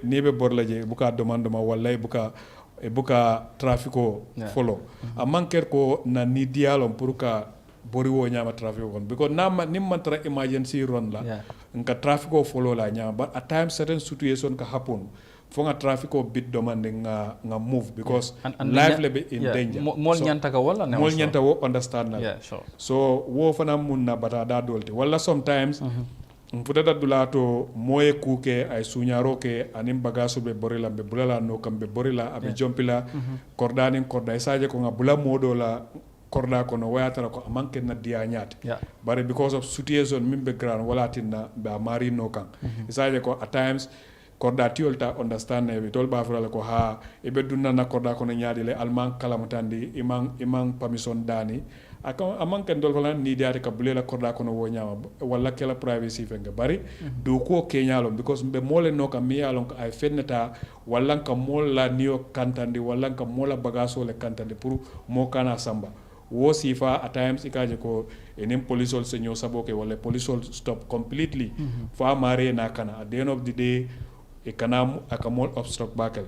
nibe borla je buka demande ma wala buka traffic ko follow amanker ko na ni dialom pour ka bori wo nyama traffic on because nama nimman tra emergency run la nka traffic ko follow la nyama but at times certain situation ka happen for nga traffic ko bit demanding nga move because life lebe in danger mol nyanta ka wala ne mol nyanta wo understand na so wo fana mun na bata da dolte wala sometimes mfutata dulato moye kuke ay suñaro ke anim bagasu be borila be bulala no kam be borila abe jompila kordanin korda isaje ko nga bula modo la korda kono wayatara ko amanke na dia nyati but because of situation mimbe grand wala tinna ba mari no kan isaje ko at times korda tiolta understand ne tol ba fala ko ha e be dunna na korda kono nyaadi le alman kalamutandi imang permission dani aka amanke dol fala ni diate ka bulela korda kono wo nyama wala kala privacy fenga bari do ko kenyalo because be mole no ka miyalon ka ay fenneta wala ka molla niyo kantandi wala ka mola bagaso le kantandi pour mo kana samba wo sifa at times ikaje ko enim polisol senyo saboke wala polisol stop completely fa mare na kana at the end of the day e kana akamol obstruct bakel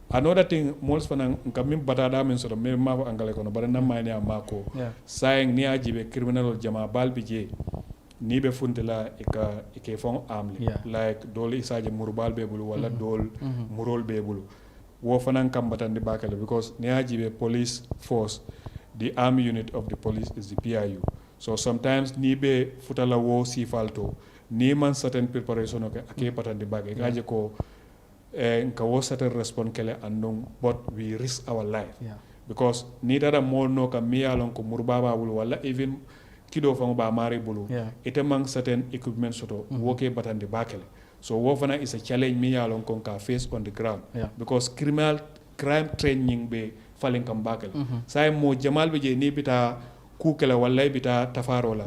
another thing mols fanan kamim batada men so me ma angale kono bare na mayne amako saying ni ajibe criminal jama balbi je ni be funtela e ke fon amli like dole isaje murbal be bulu wala dol murol be bulu wo fanan kam batandi bakel because ni ajibe police force the army unit of the police is the PIU. So sometimes ni be futala wo sifalto ni man certain preparation okay ake patandi bag kaje ko nka wo certain respond kele andong but we risk our life because ni dada mo no ka mi alon ko murbaba bulu wala even kido fango ba mari bulu ite man certain equipment soto woke batandi bakele so wo fana is a challenge mi alon ko ka face on the ground because crime training be falling kam bakel say mo jamal be je ni bita kukela walla bita tafaro la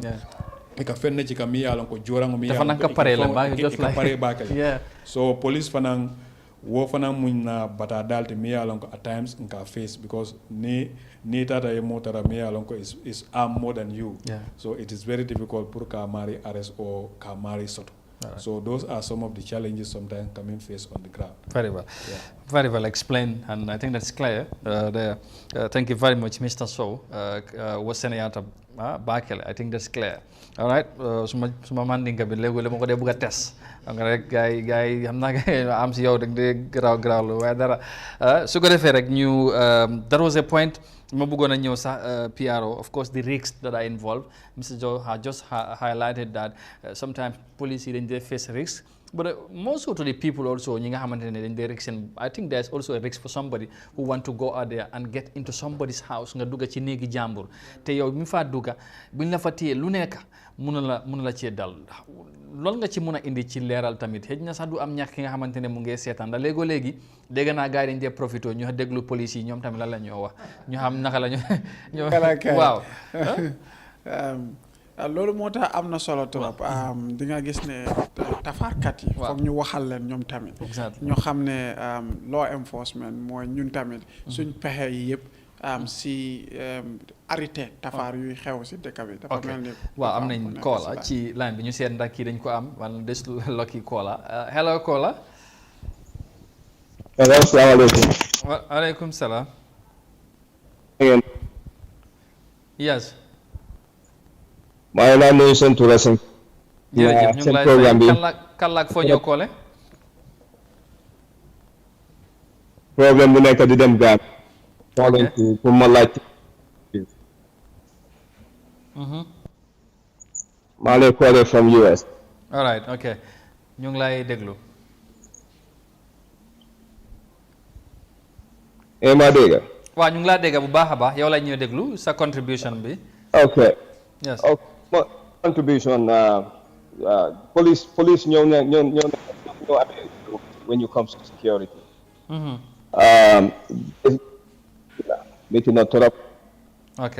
e ka fenne ci kam yalon ko jorango mi yalon ka pare la ba just like pare bakel so police fanan wo fanan munna bata dalte mi yalon ko at times in ka face because ni tata e motara mi yalon ko is arm more than you so it is very difficult pour ka mari arrest or ka mari soto. So those are some of the challenges sometimes coming face on the ground. Very well. Very well explained, and I think that's clear. Thank you very much, Mr. So. Wasenayata Bakele. I think that's clear. All right. Suma manding ka bilego le mo ko de buga test. Ang guy hamna am si yow de graw whether su ko defé rek ñu there was a point ma bëggoon a ñëw sax PRO of course the risks that are involved. Mr. Joe had just highlighted that sometimes police dañ dey face risks, but most of the people also ñi nga xamante ne dañ dey risk. I think there's also a risk for somebody who want to go out there and get into somebody's house nga dugga ci néegi jàmbur te yow mi fa dugga buñ la fa téye lu nekk mun la ci dal loolu nga ci mun a indi ci leeral tamit xëj na sax du am ñàkk ki nga xamante ne mu ngi seetaan da léegi dégg naa gars yi dañ dee profité ñu déglu police yi ñoom tamit lan la ñoo wax ñu xam naka la ñu waaw loolu moo tax am na solo trop di nga gis ne tafaarkat yi foog ñu waxal leen ñoom tamit ñu xam ne law enforcement mooy ñun tamit suñ pexe yi yëpp si arrêté tafaar yuy xew si dëkk bi dafa mel ni waaw am nañ Kola ci line bi ñu seet ndax kii dañ ko am wala des lucky Kola hello Kola. Hello, assalamualaikum. Waalaikum salam. Again. Yes. My name is Sentura Singh. jërëjëf ñu ngi lay programme fay bi kan la ak foo ñëw koole. programme bu nekk di dem gaam pour ma laaj maa lay calling from US. all right ok ñu ngi lay déglu. maa dégg. waaw ñu ngi laa dégg bu baax a baax yow la ñuy déglu sa contribution bi. ok. yes my contribution police ñëw when you come to security. Métti na trop. ok.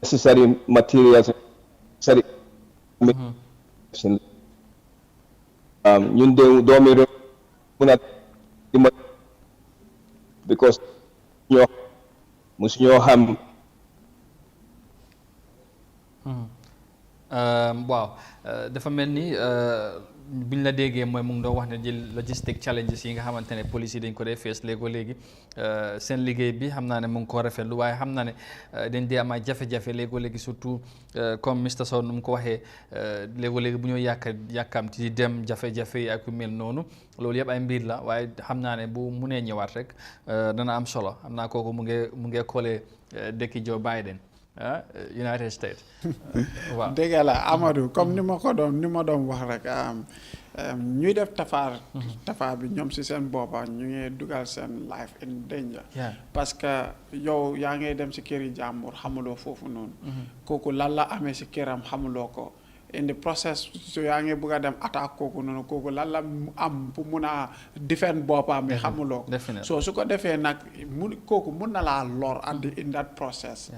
necessary materials necessary ñun de doomi réew mun a dimbali because ñoo musu ñoo xam. waaw dafa mel ni buñ la déggee mooy mu ngi doon wax ne jël logistic challenges yi nga xamante ne police yi dañ ko dee fees léegi seen liggéey bi xam naa ne mu ngi ko rafetlu waaye xam naa ne dañ dee am ay jafe-jafe léegi surtout comme Mr Sow nu mu ko waxee léegi bu ñoo yàkkamti di dem jafe-jafe yi ak yu mel noonu loolu yëpp ay mbir la waaye xam naa ne bu munee ñëwaat rek dana am solo xam naa kooku mu ngi koolee dëkki Joe Biden United States. waaw dégg la Amadou comme ni ma doon wax rek ñuy def tafaar bi ñoom si seen boppa ñu ngi dugal seen life in danger. parce que yow yaa ngay dem si këri jàmbur xamuloo foofu noonu. kooku lan la amee si këram xamuloo ko. in the process so yaa ngi bëgg a dem attaque kooku noonu kooku lan la am pour mun a defend boppam bi xamuloo ko so su ko defee nag kooku mun na laa lor in that process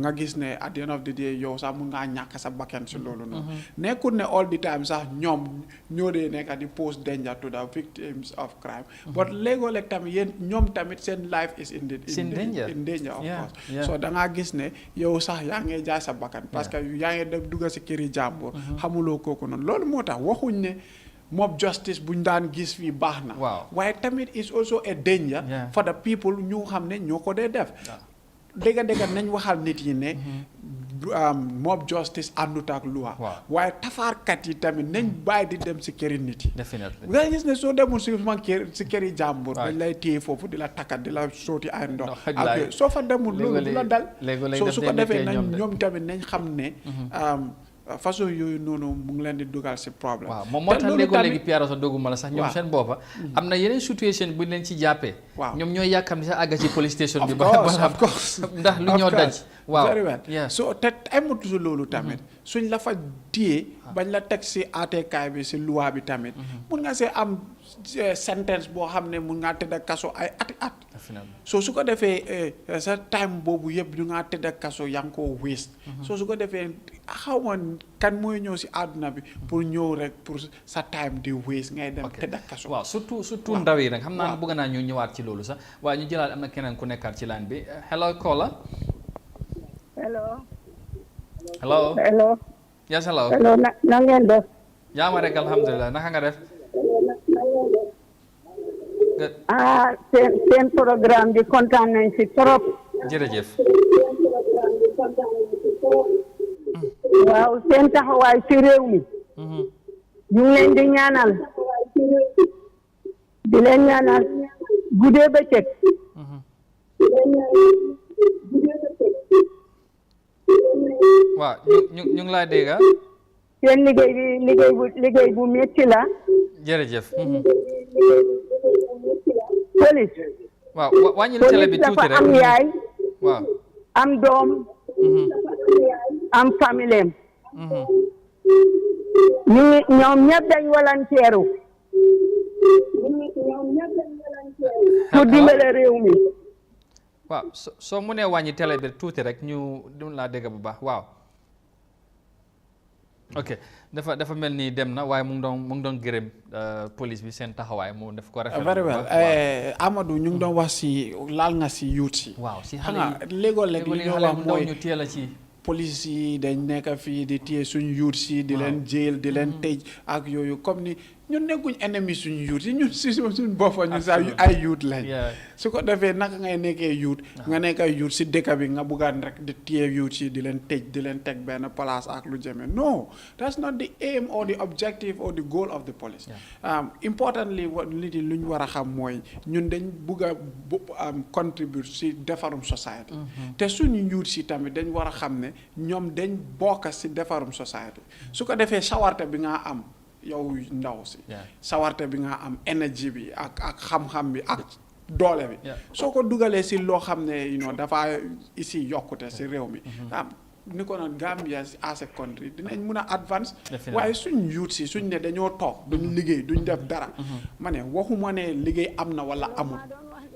nga gis ne at the end of the day yow sax mun ngaa ñàkk sa bakkan si loolu noonu nekkul ne all the time sax ñoom ñoo dee nekk di pose danger to the victims of crime but léegoo-léeg tamit yéen ñoom tamit seen life is in danger of course so da ngaa gis ne yow sax yaa ngi jaay sa bakkan parce que yaa ngi dem dugga si këri jàmbur xamuloo kooku noonu loolu moo tax waxuñ ne mob justice buñ daan gis fii baax na waaye tamit is also a danger for the people ñu xam ne ñoo ko dee def dëgga nañ waxal nit yi ne mob justice àndut ak loi waaye tafaarkat yi tamit nañ bàyyi di dem si këri nit yi nga gis ne soo demul si si këri jàmbur dañ lay téye foofu di la takkat di la sooti ay ndox ak soo fa demul loolu du la dal soo su ko defee nañ ñoom tamit nañ xam ne façon yooyu noonu mu ngi leen di dugal si problème waaw moom moo tax léegi Pierre sa dogguma la sax ñoom seen boppa am na yeneen situation bu ñu leen ci jàppee ñoom ñooy yàkkam ni sax àgga ci police station bi ba ndax lu ñoo daj very well so te amatu loolu tamit suñ la fa téye bañ la teg si àttekaay bi si loi bi tamit mun nga see am sentence boo xam ne mun ngaa tëdd kaso ay at soo su ko defee sa time boobu yëpp ñu ngaa tëdd kaso yaa ngi koo waste soo su ko defee xaw ma kan mooy ñëw si àdduna bi pour ñëw rek pour sa time di waste ngay dem tëdd kaso waaw surtout ndaw yi nag xam naa bëgg naa ñu ñëwaat ci loolu sax waaye ñu jëlaat am na keneen ku nekkaat ci line bi hello caller hello yes hello na ngeen def jaama rek alhamdulilah naka nga def seen programme bi kontaan nañ si trop jërëjëf waaw seen taxawaay ci réew mi ñu ngi leen di ñaanal guddee bëccëg waaw ñu ngi laa dégg seen liggéey bu métti la jërëjëf police waaw wàññil télé bi tuuti rek am yaay waaw am doom am famille ñoom ñëpp dañ volontaire pour dimbale réew mi waaw soo mënee wàññi télé bi tuuti rek ñu dum laa dégg bu baax waaw ok dafa mel ni dem na waaye mu ngi doon gërëm police bi seen taxawaay mu def ko rafetlu very well Amadou ñu ngi doon wax si laal nga si youth si waaw si xale yi léegoo-léeg li ñoo wax mooy ñu teel a ci police yi dañ nekk fii di téye suñ youth si di leen jail di leen tëj ak yooyu comme ni ñun nekkuñ ennemi suñu youth yi ñun si suñu boppa ñu sax ay youth lañ su ko defee naka ngay nekkee youth nga nekk ay youth si dëkk bi nga buggaan rek di téye youth si di leen tëj di leen teg benn place ak lu jëmee no that's not the aim or the objective or the goal of the police importantly nit yi lu ñu war a xam mooy ñun dañ bugg a contribute si defarum society te suñu youth si tamit dañ war a xam ne ñoom dañ bokk si defarum society su ko defee sawarte bi nga am yow ndaw si sawarte bi nga am énergie bi ak xam-xam bi ak doole bi soo ko dugalee si loo xam ne dafa ici yokkute si réew mi ni ko noon Gambia as a country dinañ mun a advance waaye suñ youth si suñ ne dañoo toog duñ liggéey duñ def dara ma ne waxuma ne liggéey am na wala amul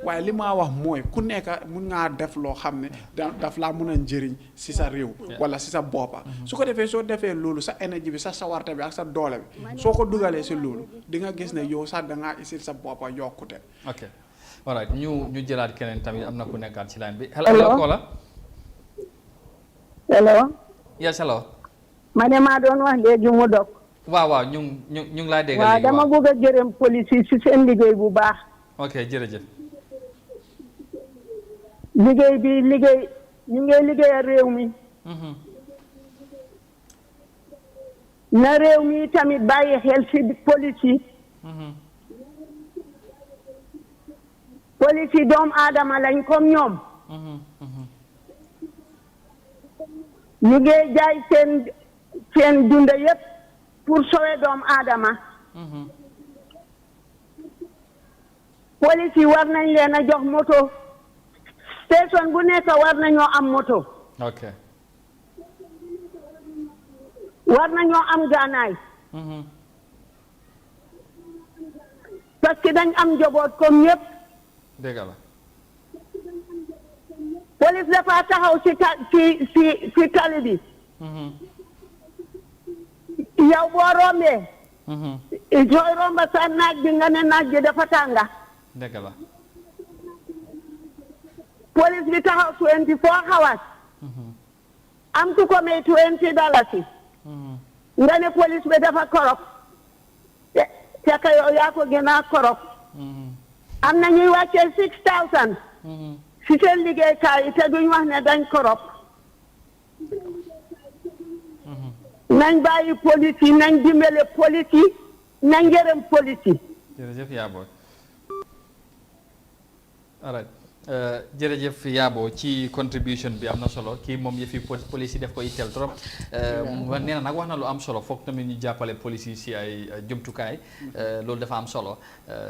waaye li ma wax mooy ku nekk mun ngaa def loo xam ne daf laa mun a njëriñ si sa réew wala si sa boppa su ko defee soo defee loolu sa énergie bi sa sawarte bi ak sa doole bi soo ko dugalee si loolu di nga gis ne yow sax da ngaa isil sa boppa yokkute. ok all right ñu jëlaat keneen tamit am na ku nekkaat ci line bi. hello Kola. hello. yes hello. ma ne maa doon wax léegi mu dog. waaw ñu ngi laa dégg. waaw dama bëgg a gërëm police yi si seen liggéey bu baax. ok jërëjëf. liggéey bi ñu ngi liggéeyal réew mi. na réew mi tamit bàyyi xel si police yi. police yi doomu aadama lañ comme ñoom. ñu ngi jaay seen dunda yépp pour sauver doomu aadama. police yi war nañ leen a jox moto. station bu nekk war nañoo am moto. ok. war nañoo am gaanaay. parce que dañ am njaboot comme ñëpp. dégg la. police dafa taxaw ci tali bi. yow boo rombee. sooy romba sa naaj bi nga ne naaj bi dafa tànga. dégg la. police bi taxaw 24 hours. am tu ko may $20. nga ne police bi dafa korop. fekk yow yaa ko gën a korop. am na ñuy wàccee 6000. si seen liggéeykaay yi te duñ wax ne dañ korop. nañ bàyyi police yi nañ dimbale police yi nañ yërëm police yi. jërëjëf yaa booy. all right. jërëjëf Yaabo ci contribution bi am na solo kii moom yëfi police yi def ko itteel trop nee na nag wax na lu am solo foog tamit ñu jàppale police yi si ay jumtukaay loolu dafa am solo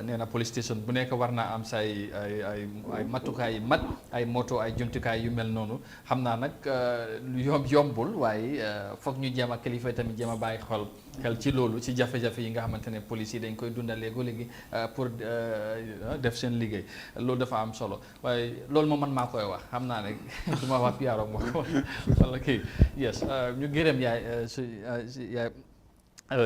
nee na police station bu nekk war naa am say ay matukaay mat ay moto ay jumtukaay yu mel noonu xam naa nag yombul waaye foog ñu jéem a kilifa yi tamit jéem a bàyyi xel ci loolu ci jafe-jafe yi nga xamante ne police yi dañ koy dundalee léegi pour def seen liggéey loolu dafa am solo waaye loolu moom man maa koy wax xam naa ne du ma wax Piaro moo ko wala kii yes ñu gërëm yaay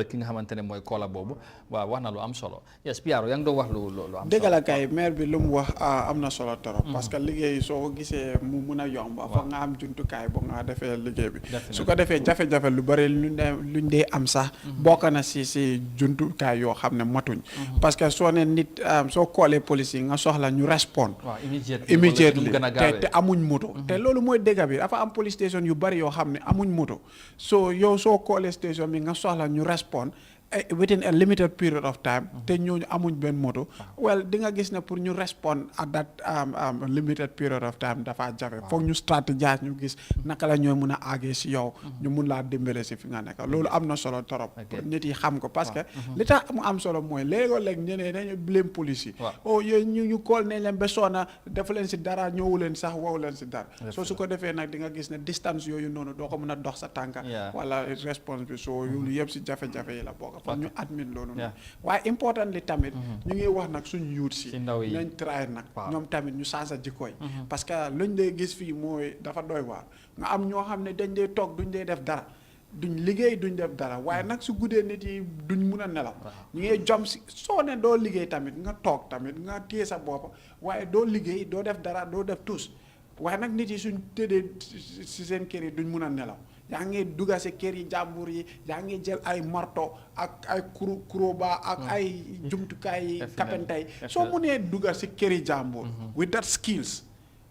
ki nga xamante ne mooy koola boobu waaw wax na lu am solo yes Piaro yaa ngi doon wax lu am solo dëgg la kay maire bi lu mu wax am na solo trop parce que liggéey soo ko gisee mu mun a yomb foog nga am jumtukaay boo nga defee liggéey bi su ko defee jafe-jafe lu bëri luñ dee am sax bokk na si jumtukaay yoo xam ne matuñ parce que soo ne nit soo koolee police yi nga soxla ñu respond immediately te amuñ moto te loolu mooy dëgg bi dafa am police station yu bëri yoo xam ne amuñ moto so yow soo koolee station bi nga soxla ñu respond within a limited period of time te ñooñu amuñ benn moto well di nga gis ne pour ñu respond at that limited period of time dafa jafe foog ñu stratégie ñu gis naka la ñooy mun a àggee si yow ñu mun laa dimbale si fi nga nekk loolu am na solo trop nit yi xam ko parce que li tax mu am solo mooy léegoo-léeg ñeneen dañu blame police yi yéen ñu call nañ leen ba soona def leen si dara ñëwu leen sax wow leen si dara soo su ko defee nag di nga gis ne distance yooyu noonu doo ko mun a dox sa tànka wala response bi soo loolu yëpp si jafe-jafe yi la bokk foog ñu admin loolu nag waaye important li tamit ñu ngi wax nag suñ youth si nañ try nag ñoom tamit ñu change jikko yi parce que luñ dee gis fii mooy dafa doy waar nga am ñoo xam ne dañ dee toog duñ dee def dara duñ liggéey duñ def dara waaye nag su guddee nit yi duñ mun a nelaw ñu ngi jom si soo ne doo liggéey tamit nga toog tamit nga téye sa bopp waaye doo liggéey doo def dara doo def tous waaye nag nit yi suñ tëddee si seen kër yi duñ mun a nelaw yaa ngi dugga si kër yi jàmbur yi yaa ngi jël ay marto ak ay kuroba ak ay jumtukaay yi kapentay soo munee dugga si kër yi jàmbur with that skills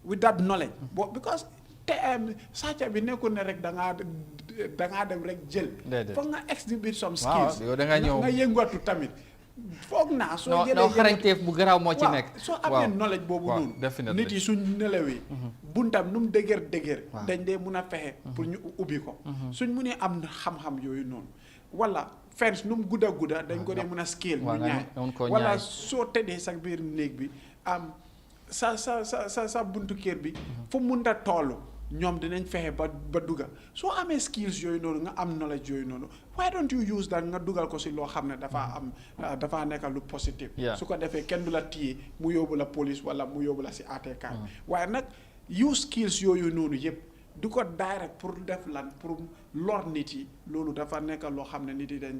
with that knowledge because te sàcca bi nekkul ne rek da ngaa dem rek jël foog nga exhibit some skills nga yëngatu tamit foog naa soo jëlee xarañteef bu garaaw moo ci nekk soo amee knowledge boobu noonu nit yi suñ nelawee buntam nu mu dëgër dañ dee mun a fexe pour ñu ubbi ko suñ munee am xam-xam yooyu noonu wala fence nu mu gudda dañ ko dee mun a scale ñu ñaay wala soo tëddee sa biir néeg bi am sa buntu kër bi fu munta toll ñoom dinañ fexe ba dugga soo amee skills yooyu noonu nga am knowledge yooyu noonu why don't you use that nga dugal ko si loo xam ne dafa nekk lu positif su ko defee kenn du la téye mu yóbbu la police wala mu yóbbu la si ATK waaye nag use skills yooyu noonu yëpp du ko direct pour def lan pour lor nit yi loolu dafa nekk loo xam ne nit yi dañ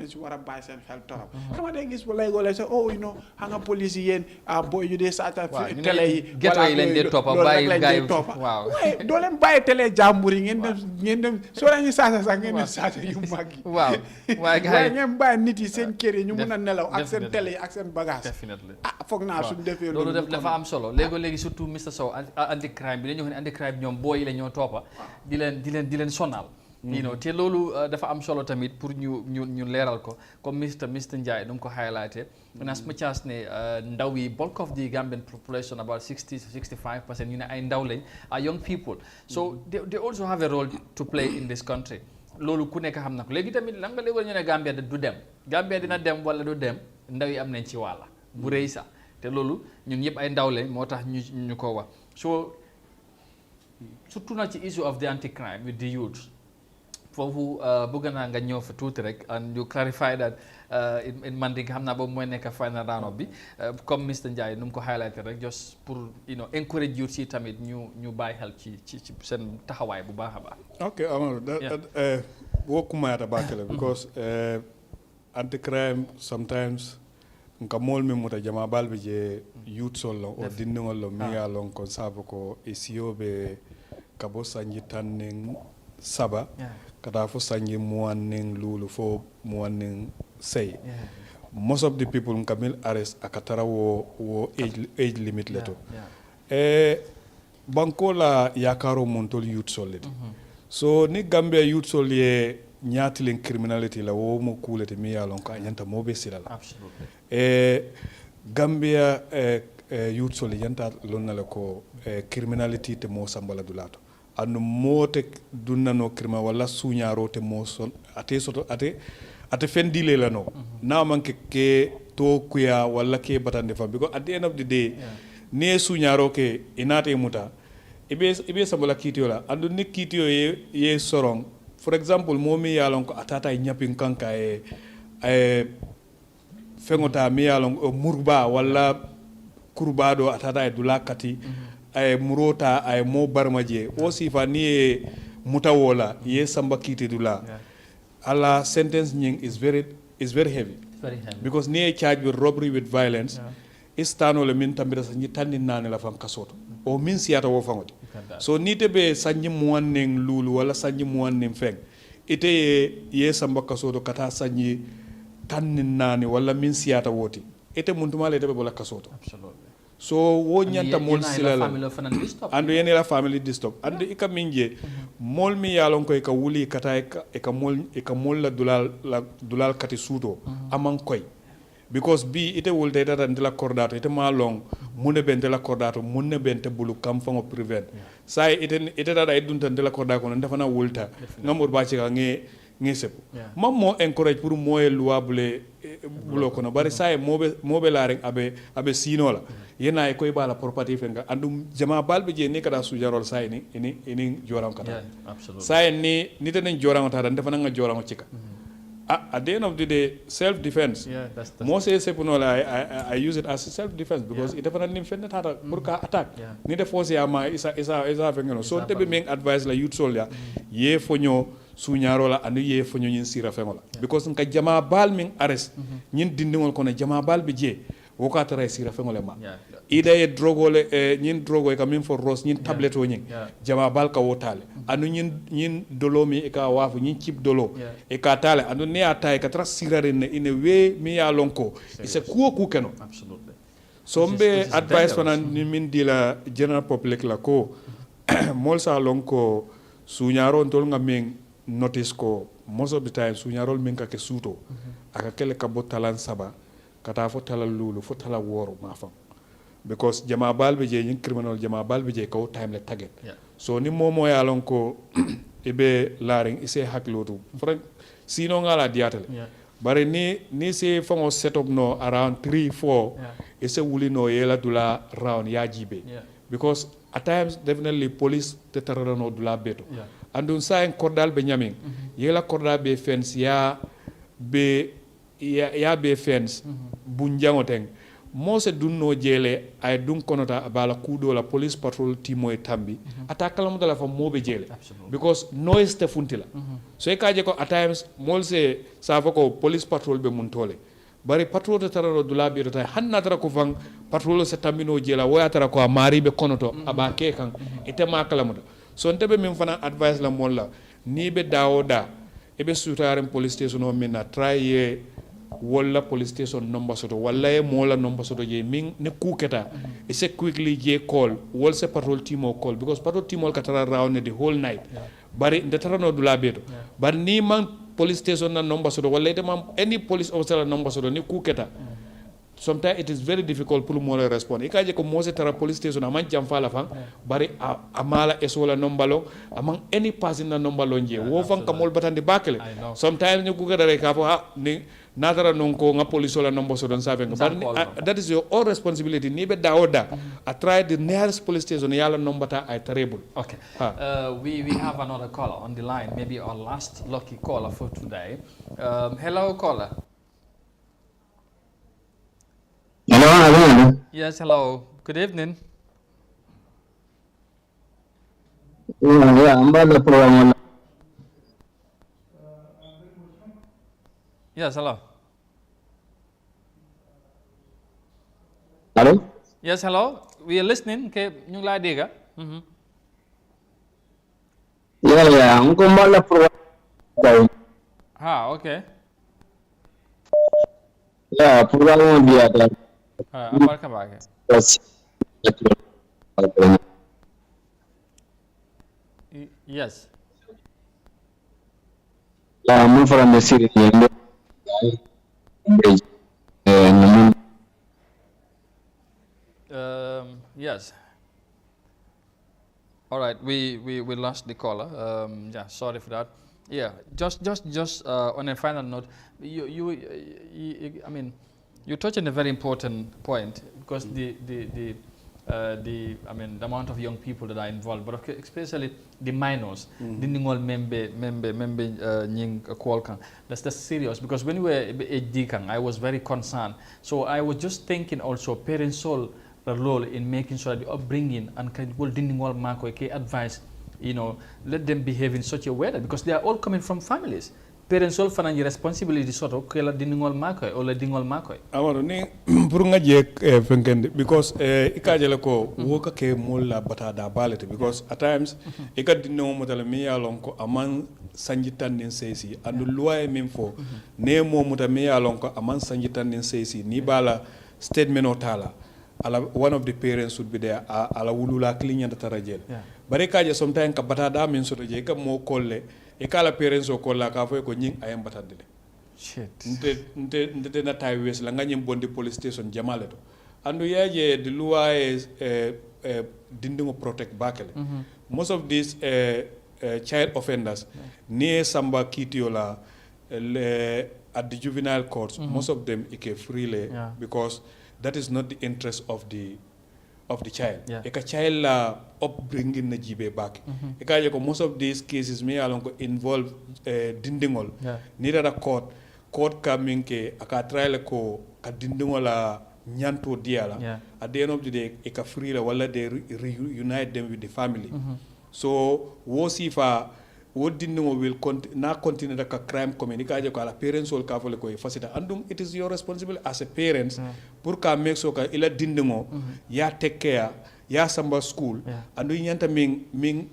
si war a bàyyi seen xel torop dama dee gis léegi sax you know xam nga police yi yéen booy yu dee sàcca télé yi ghetto yi lañ dee toppa loolu lañ dee toppa waaye doo leen bàyyi télé jàmbur yi ngeen dem soo leen ñu sàcca sax ngeen dem sàcca yu mag yi waaye ngeen bàyyi nit yi seen kër yi ñu mun a nelaw ak seen télé yi ak seen bagage foog naa suñ defee loolu dafa am solo léegi surtout Mr Sow anti crime bi dañu wax ne anti crime ñoom booy yi la ñoo toppa di leen sonal te loolu dafa am solo tamit pour ñu leeral ko comme Mr Ndiaye nu mu ko highlighté as much as ne ndaw yi bulk of the Gambian population about 60 to 65% ñu ne ay ndaw lañ are young people so they also have a role to play in this country loolu ku nekk xam na ko léegi tamit lan nga léegi ñu ne Gambia du dem Gambia dina dem wala du dem ndaw yi am nañ ci wàlla bu rëy sax te loolu ñun ñëpp ay ndaw lañ moo tax ñu ko wax so surtout na ci issue of the anti-crime with the youth foofu bëgg naa nga ñëw fa tuuti rek and you clarify that in Manding xam naa boobu mooy nekk final round bi comme Mr Ndiaye nu mu ko highlighté rek just pour encourage youth si tamit ñu bàyyi xel ci seen taxawaay bu baax a baax. Okay, Amadou, wokumayata bakele because anti-crime sometimes nka mol mi muta jama balbe je youth solo o dinngol lo mi ya lon ko sabu ko isiyobe kabo sanji tannen saba kada fo sanji muwanning lulu fo muwanning say most of the people kamil arrest akatara wo age limit leto banko la yakaro montol youth solid so ni Gambia youth sol ye ñaatilen criminality la wo mo kulete mi ya lon ko nyanta mobe silala absolutely Gambia youth sol yanta lonna le ko criminality te mo sambala dulato anu mote dunnano crime wala suñaro te mo son ate soto ate fendile la no na manke ke to kuya wala ke batande fa because at the end of the day ne suñaro ke inate muta ibe sambala kitiyo la andu ni kitiyo ye sorong for example momi yalon ko atata nyapin kanka fengota mi yalon murba wala kurbado atata dulakati ay murota ay mo barmaje o sifa ni mutawola ye samba kiti dula ala sentence nying is very heavy because ni charged with robbery with violence istano le min tambira sa nyitani nane la fam kasoto o min siata wo fangoti so ni tebe sanji muwannen lulu wala sanji muwannen feng ite ye samba kasoto kata sanji tannin nane wala min siata woti ite muntuma le tebe bola kasoto absolutely so wo nyanta mol silala andu yene la family distop andu ika minje mol mi yalon ko ka wuli kata ka mol la dulal kati suto aman koy because bi ite wolde data ndela kordato ite ma long munne ben dela kordato munne ben te bulu kam fango prevent sai ite data edunta ndela kordato no defana wolta ngamor ba ci nge sep mam mo encourage pour moye louable bulo kono bari sai mobe la rek abe sino la yena e koy bala property fenga andum jama balbe je ne kada su jarol sai ni joram kata sai ni tenen joram kata defana nga joram cika at the end of the day, self-defense. That's most I use it as self-defense because it definitely defends attack. Need a force yama isa fengeno. So te be make advice la youth soldier ye fonyo sunyaro la and ye fonyo nyin sira fengola because nka jama bal min arrest nyin dindingol kono jama bal be je wokatara sira fengole ma Yeah. ida e drogole nyin drogo e kamin for ros nyin tablet o nyin jama bal ka wotale anu nyin dolomi e ka wafu nyin chip dolo e ka tale anu ne ata e ka tra sirare ne ine we mi ya lonko ise kuo ku keno Absolutely. so mbe is advice dangerous. fana ni min dila general public la ko mol sa lonko suñaro ntol nga min notice ko most of the time suñarol min ka ke suto aka kele ka bo talan saba kata fo talal lulu fo tala woro ma fam because jama balbe je nyin criminal jama balbe je ko time le target so ni momo ya lon ko ibe laring ise haklotu frank sino ngala diatale bare ni se fango set up no around 3-4 ise wuli no yela dula round ya jibe because at times definitely police te tarara no dula beto andun sa en kordal be nyamin yela kordal be fence ya be fence bunjango teng mose dunno jele ay dun konota bala kudo la police patrol timo e tambi ataka lamu dala fa mobe jele because noise te funtila so e kaje ko at times molse sa fa ko police patrol be mun tole bari patrol te tararo dula bi ta hanna tara ko fang patrol se tambino jela waya tara ko mari be konoto aba ke kan ite makalamu so ntebe min fana advice la molla ni be dawoda e be sutaren police station o minna try ye walla police station number soto walla e mola number soto je min ne kuketa e se quickly je call wol se patrol team o call because patrol team o katara round the whole night bari ndetara no dula beto bari ni man police station na number soto walla ite man any police officer number soto ni kuketa sometimes it is very difficult pour mo respond ikaje ko mose tara police station aman jam fala fan bari amala esola nombalo amang any person na nombalo je wo fan kamol batande bakele sometimes ni kuga dare ka fo ni natara non ko nga police la nombo so don sabe bari that is your own responsibility ni be dawoda I try the nearest police station yala nombata ay terrible. Okay. We have another caller on the line, maybe our last lucky caller for today. Hello caller. Hello. Yes, hello. Good evening. Yeah, I'm about the program. Yes, hello. Hello? Yes, hello. We are listening. Okay, ñu la dégg. Yeah, I'm going about the program. Okay. Yeah, program will be at that. Aparka baake. Yes. Yeah, I'm from the city. Yes. All right, we lost the caller. Yeah, sorry for that. Yeah, just on a final note, I mean, you touched on a very important point because the amount of young people that are involved, but especially the minors, the ningol member that's serious because when we were a I was very concerned. So I was just thinking also parents' role in making sure that the upbringing and advice, let them behave in such a way that because they are all coming from families. Parents all financial responsibility sort of kela dingol makoy or dingol makoy. Amaro ni pour nga je fenkende because ikajele ko woka ke mulla batada balete because at times ikadino mutala mi yalon ko aman sanjitan nin sesi andu loi min fo ne mo mutami yalon ko aman sanjitan nin sesi ni bala statement otala one of the parents would be there ala wulula client tarajel bare kaje sometimes ka batada min soto je ka mo kolle e kala parents o kolla ka fo ko nying ayam batade shit nte na tay wes la nganyim bondi police station jamale to andu yaje the loi is dindingo protect bakele most of these child offenders near samba kitiola at the juvenile courts most of them ike freely because that is not the interest of the child. Eka child la upbringing na jibe back. Eka ko most of these cases me along involve dindingol. Neither a court coming ke aka trial ko ka dindingol la nyanto diala. At the end of the day eka free la wala they reunite them with the family. So wo sifa what dingo will continue the crime community ka je ko ala parents ol ka fole ko fasita andum it is your responsibility as a parents pour ka make so ka ila dingo ya take care ya samba school andu nyanta min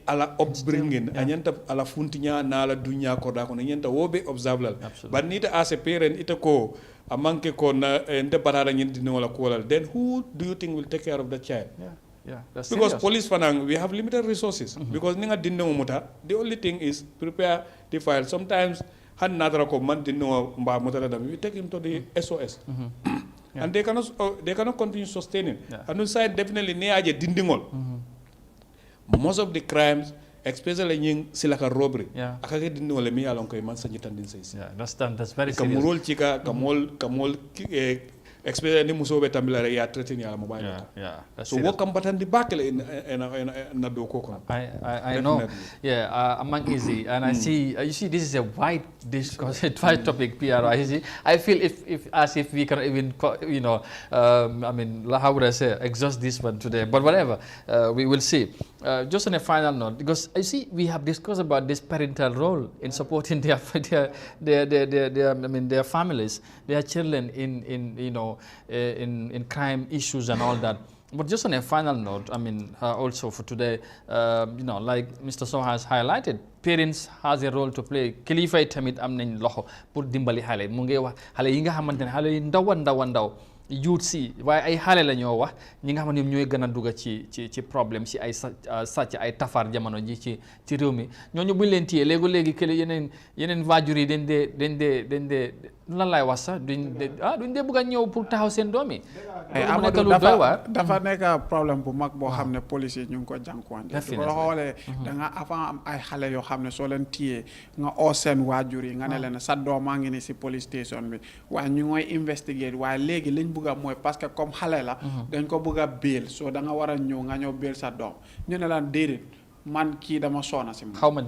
ala upbringing anyanta ala funtinya na ala dunya ko da ko nyanta wobe observe but nita as a parent ita ko a manke ko na ente barara nyindi no la ko then who do you think will take care of the child? That's because serious. police fanang we have limited resources because ninga dinno muta the only thing is prepare the file. Sometimes han nadra ko man dinno mba muta da we take him to the SOS and they cannot continue sustaining and inside definitely ne aje dindingol most of the crimes especially in silaka robbery akake dinno le mi alon ko man sanyitan din saysi that's very serious kamurol chika kamol especially ni musobe tambila ya threaten ya mobile so what combatant the battle in na do ko I know among easy and I see you see this is a wide discourse wide topic PR I feel if as if we can even I mean how would I say exhaust this one today, but whatever we will see. Just on a final note, because I see we have discussed about this parental role in supporting their families, their children in crime issues and all that. But just on a final note, I mean, also for today, like Mr. So has highlighted, parents has a role to play. Kilifa tamit am nañ loxo pour dimbali xale mu ngi wax xale yi nga xamante ne xale yi ndaw youth si waaye ay xale la ñoo wax ñi nga xam ne ñooy gën a dugg ci problème si ay sàcc ay tafar jamono ji ci réew mi ñooñu buñ leen téyee léegi kële yeneen waajur yi dañ dee lan laay wax sax duñ dee bëgg a ñëw pour taxaw seen doom yi. Amadou dafa nekk problème bu mag boo xam ne police yi ñu ngi ko jànkuwante. su ko xoolee da nga avant am ay xale yoo xam ne soo leen téyee nga oo seen waajur yi nga ne leen sa doom maa ngi ni si police station bi waaye ñu ngoy investigate waaye léegi liñ bëgg a mooy parce que comme xale la dañ ko bëgg a bail soo da nga war a ñëw bail sa doom ñu ne laan déedéet man kii dama soona si moom xaw ma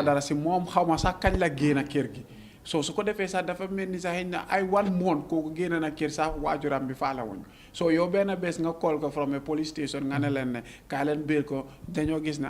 dara si moom xaw ma sax kañ la génn kër gi so su ko defee sax dafa mel ni sax xëy na ay 1 month kooku génn na kër sax waajuram bi faala wuñ so yow benn bés nga call ko from a police station nga ne leen ne kaay leen biir ko dañoo gis ne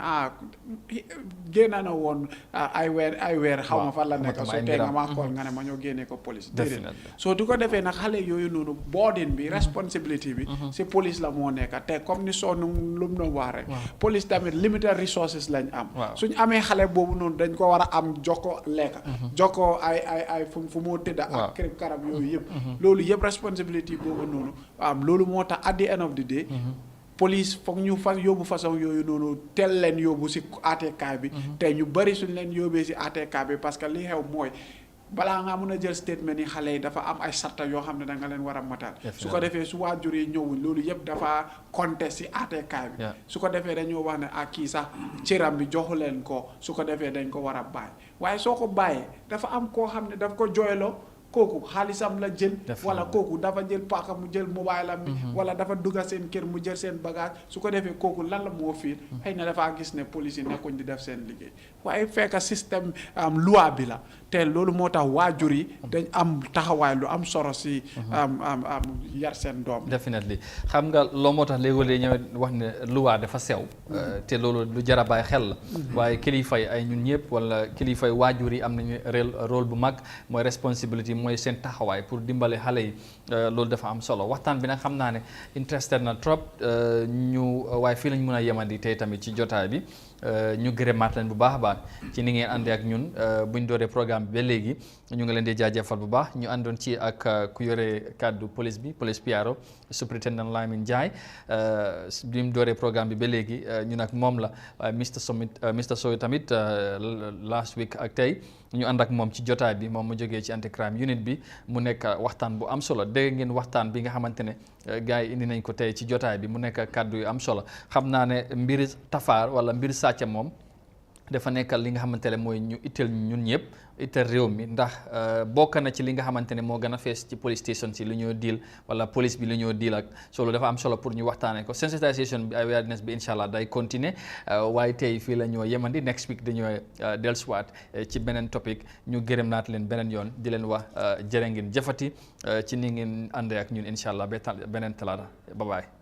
génn na woon ay weer xaw ma fan la nekk so tey nga maa call nga ne ma ñoo génnee ko police déedéet so du ko defee nag xale yooyu noonu boarding bi responsibility bi si police la moo nekk te comme ni soo lu mu doon wax rek police tamit limited resources lañ am suñ amee xale boobu noonu dañ ko war a am jox ko lekka jox ko ay fu moo tëdda ak kërib karab yooyu yëpp loolu yëpp responsibility boobu noonu loolu moo tax at the end of the day police foog ñu yóbbu façon yooyu noonu teel leen yóbbu si àttekaay bi te ñu bari suñ leen yóbbee si àttekaay bi parce que li xew mooy balaa nga mën a jël statement yi xale yi dafa am ay sarta yoo xam ne da nga leen war a matal su ko defee su waajur yi ñëwuñ loolu yëpp dafa compter si àttekaay bi su ko defee dañoo wax ne kii sax cëram bi joxu leen ko su ko defee dañ ko war a bàyyi waaye soo ko bàyyee dafa am koo xam ne daf ko jooyloo kooku xaalisam la jël wala kooku dafa jël paaka mu jël mobile am bi wala dafa dugga seen kër mu jël seen bagage su ko defee kooku lan la moo fiir xëy na dafa gis ne police yi nekkuñ di def seen liggéey waaye fekk système loi bi la te loolu moo tax waajur yi dañ am taxawaay lu am solo si yar seen doom definitely xam nga loo moo tax léegi ñëw wax ne loi dafa sew te loolu lu jar a bàyyi xel la waaye kilifay ay ñun ñëpp wala kilifay waajur yi am nañu rôle bu mag mooy responsibility mooy seen taxawaay pour dimbale xale yi loolu dafa am solo waxtaan bi nag xam naa ne interested na trop waaye fii lañ mën a yemandi tey tamit ci jotaay bi ñu gërëmaat leen bu baax a baax ci ni ngeen àndee ak ñun buñ dooree programme bi ba léegi ñu ngi leen di jaajëfal bu baax ñu àndoon ci ak ku yore kàddu police bi police PRO Superintendent Lamine Ndiaye bi mu dooree programme bi ba léegi ñun ak moom la Mr Sow tamit last week ak tey ñu ànd ak moom ci jotaay bi moom mu jógee ci anti crime unit bi mu nekk waxtaan bu am solo dégg ngeen waxtaan bi nga xamante ne gars yi indi nañ ko tey ci jotaay bi mu nekk kàddu yu am solo xam naa ne mbiri tafaar wala mbiri sàcca moom dafa nekkal li nga xamante ne mooy ñu itteel ñun ñëpp itteel réew mi ndax bokk na ci li nga xamante ne moo gën a fees ci police station si lu ñoo deal wala police bi lu ñoo deal ak solo dafa am solo pour ñu waxtaanee ko sensitisation bi awareness bi incha allah day continuer waaye tey fii la ñoo yemandi next week dañoo dellusiwaat ci beneen topic ñu gërëm naat leen beneen yoon di leen wax jërë ngeen jëfati ci ni ngeen àndee ak ñun incha allah ba beneen talaata bye bye.